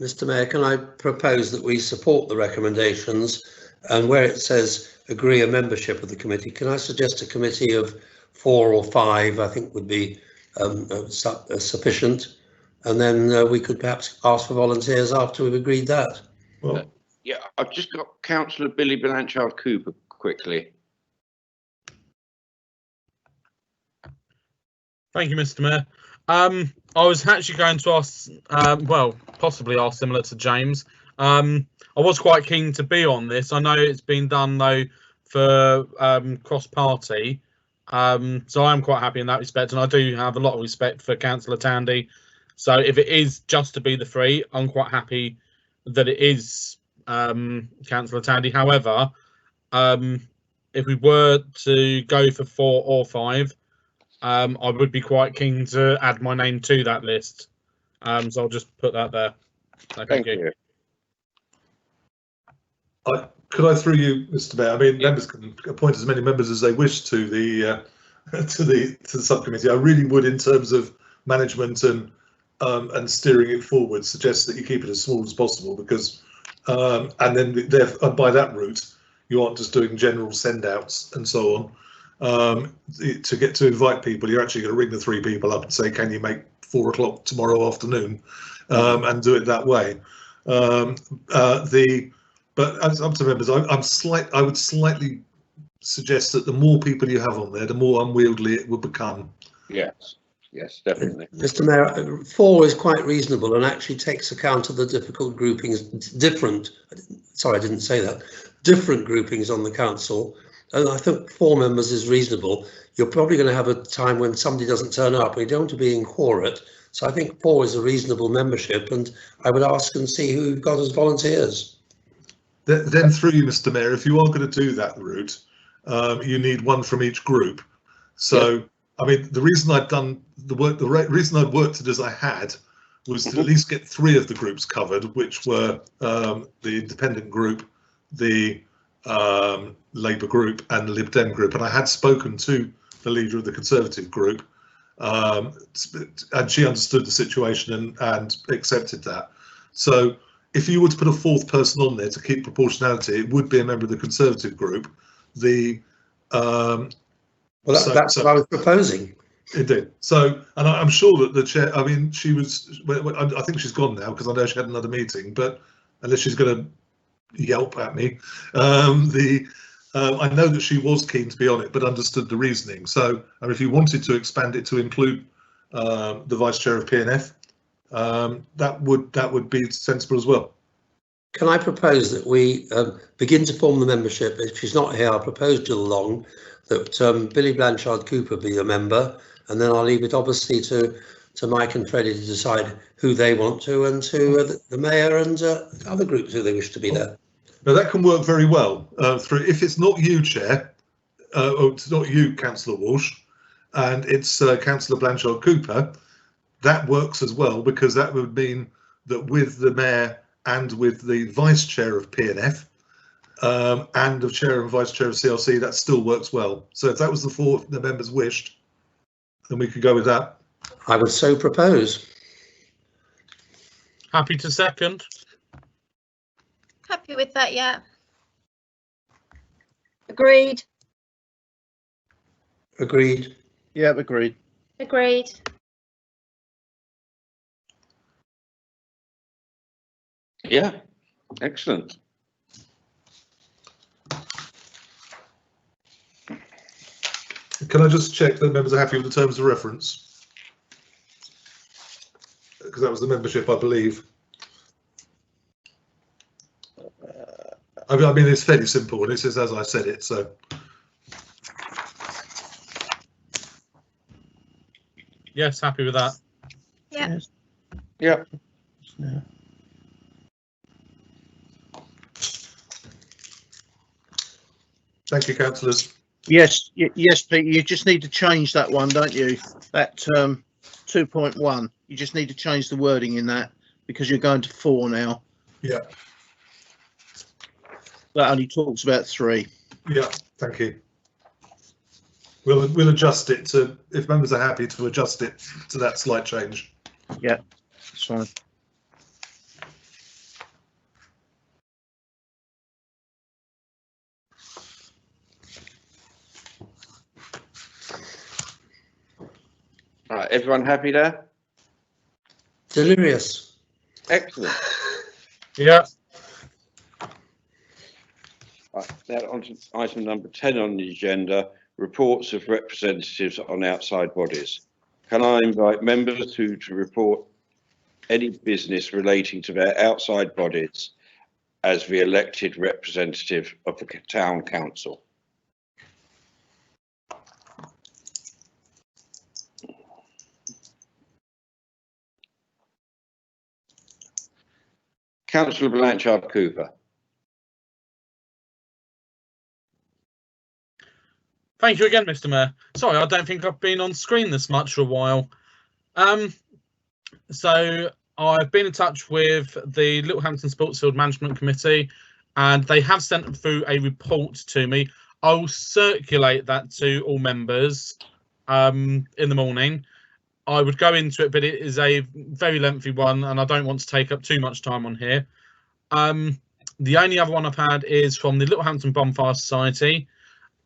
Mr. Mayor, can I propose that we support the recommendations, and where it says agree a membership of the committee, can I suggest a committee of 4 or 5, I think would be sufficient, and then we could perhaps ask for volunteers after we've agreed that. Well, yeah, I've just got Councillor Billy Blanchard Cooper quickly. Thank you, Mr. Mayor. I was actually going to ask, well, possibly ask similar to James. I was quite keen to be on this. I know it's been done though for cross-party, so I'm quite happy in that respect, and I do have a lot of respect for Councillor Tandy. So if it is just to be the 3, I'm quite happy that it is Councillor Tandy. However, if we were to go for 4 or 5, I would be quite keen to add my name to that list. So I'll just put that there. Thank you. Could I, through you, Mr. Mayor? I mean, members can appoint as many members as they wish to the to the subcommittee. I really would, in terms of management and steering it forward, suggest that you keep it as small as possible, because and then by that route you aren't just doing general send outs and so on. To get to invite people, you're actually going to ring the 3 people up and say, can you make 4 o'clock tomorrow afternoon, and do it that way. But as up to members, I would slightly suggest that the more people you have on there, the more unwieldy it would become. Yes, yes, definitely. Mr. Mayor, 4 is quite reasonable and actually takes account of the difficult groupings, different groupings on the council. And I think 4 members is reasonable. You're probably going to have a time when somebody doesn't turn up. We don't want to be inquirate. So I think 4 is a reasonable membership, and I would ask and see who we've got as volunteers. Then through you, Mr. Mayor, if you are going to do that route, you need 1 from each group. So, yeah. I mean, the reason I've done the work, the reason I worked it as I had, was to at least get 3 of the groups covered, which were the independent group, the Labour group and the Lib Dem group, and I had spoken to the leader of the Conservative group, and she understood the situation and accepted that. So if you were to put a 4th person on there to keep proportionality, it would be a member of the Conservative group. Well, that's what I was proposing. Indeed. So, and I'm sure that the chair, I mean, she was, I think she's gone now because I know she had another meeting, but unless she's going to yelp at me, I know that she was keen to be on it, but understood the reasoning. So, and if you wanted to expand it to include the vice chair of PNF, that would be sensible as well. Can I propose that we begin to form the membership? If she's not here, I'll propose to along that Billy Blanchard Cooper be a member, and then I'll leave it obviously to Mike and Freddie to decide who they want to, and to the mayor and other groups who they wish to be there. Now that can work very well through, if it's not you, Chair, or it's not you, Councillor Walsh, and it's Councillor Blanchard Cooper, that works as well, because that would mean that with the mayor and with the vice chair of PNF and the chair and vice chair of CRC, that still works well. So if that was the 4 the members wished, then we could go with that. I would so propose. Happy to second. Happy with that, yeah. Agreed. Agreed. Yeah, agreed. Agreed. Yeah, excellent. Can I just check that members are happy with the terms of reference? Because that was the membership, I believe. I mean, it's fairly simple, and it says as I said it, so. Yes, happy with that. Yeah. Yeah. Yeah. Thank you, councillors. Yes, yes, Pete, you just need to change that one, don't you? That 2.1, you just need to change the wording in that, because you're going to 4 now. Yeah. That only talks about 3. Yeah, thank you. We'll adjust it to, if members are happy to adjust it to that slight change. Yeah, that's fine. Right, everyone happy there? Delirious. Excellent. Yeah. Right, now on to item number 10 on the agenda, reports of representatives on outside bodies. Can I invite members to report any business relating to their outside bodies as the elected representative of the town council? Councillor Blanchard Cooper. Thank you again, Mr. Mayor. Sorry, I don't think I've been on screen this much for a while. So I've been in touch with the Littlehampton Sportsfield Management Committee, and they have sent through a report to me. I'll circulate that to all members in the morning. I would go into it, but it is a very lengthy one, and I don't want to take up too much time on here. The only other one I've had is from the Littlehampton Bonfire Society.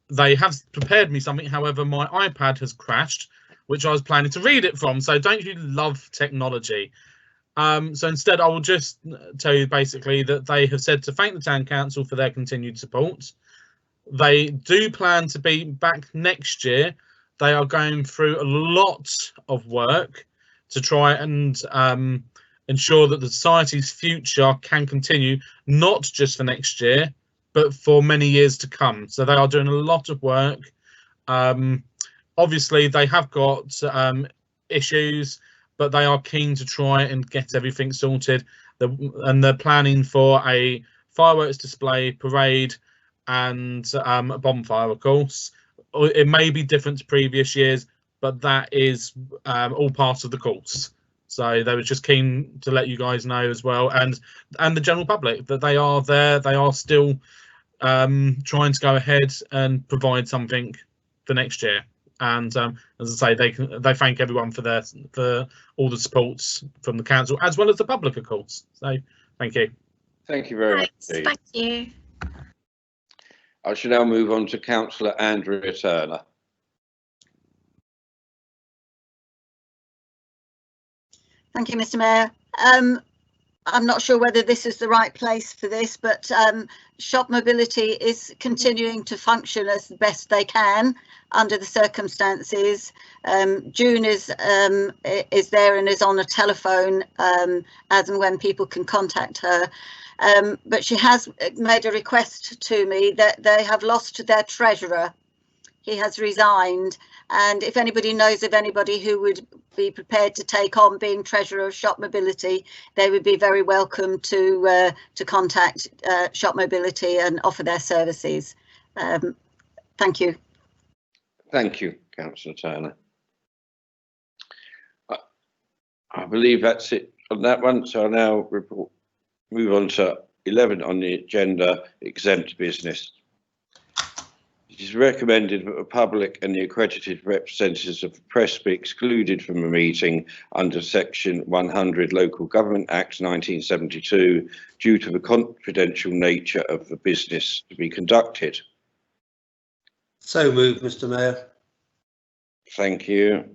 They have prepared me something, however, my iPad has crashed, which I was planning to read it from. So don't you love technology? So instead, I will just tell you basically that they have said to thank the town council for their continued support. They do plan to be back next year. They are going through a lot of work to try and ensure that the society's future can continue, not just for next year, but for many years to come. So they are doing a lot of work. Obviously, they have got issues, but they are keen to try and get everything sorted. And they're planning for a fireworks display, parade, and a bonfire, of course. It may be different to previous years, but that is all part of the course. So they were just keen to let you guys know as well, and the general public, that they are there. They are still trying to go ahead and provide something for next year. And as I say, they thank everyone for all the supports from the council as well as the public, of course. So thank you. Thank you very much. Thank you. I shall now move on to Councillor Andrea Turner. Thank you, Mr. Mayor. I'm not sure whether this is the right place for this, but shop mobility is continuing to function as best they can under the circumstances. June is there and is on a telephone as and when people can contact her. But she has made a request to me that they have lost their treasurer. He has resigned, and if anybody knows of anybody who would be prepared to take on being treasurer of Shop Mobility, they would be very welcome to contact Shop Mobility and offer their services. Thank you. Thank you, Councillor Turner. I believe that's it on that one. So I'll now move on to 11 on the agenda, exempt business. It is recommended that the public and the accredited representatives of the press be excluded from the meeting under Section 100 Local Government Act 1972 due to the confidential nature of the business to be conducted. So moved, Mr. Mayor. Thank you.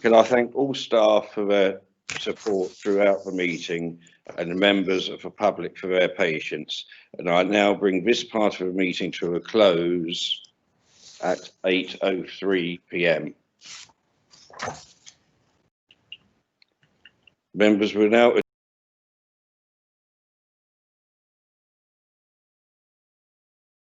Can I thank all staff for their support throughout the meeting and the members of the public for their patience. And I now bring this part of the meeting to a close at 8:03 p.m. Members will now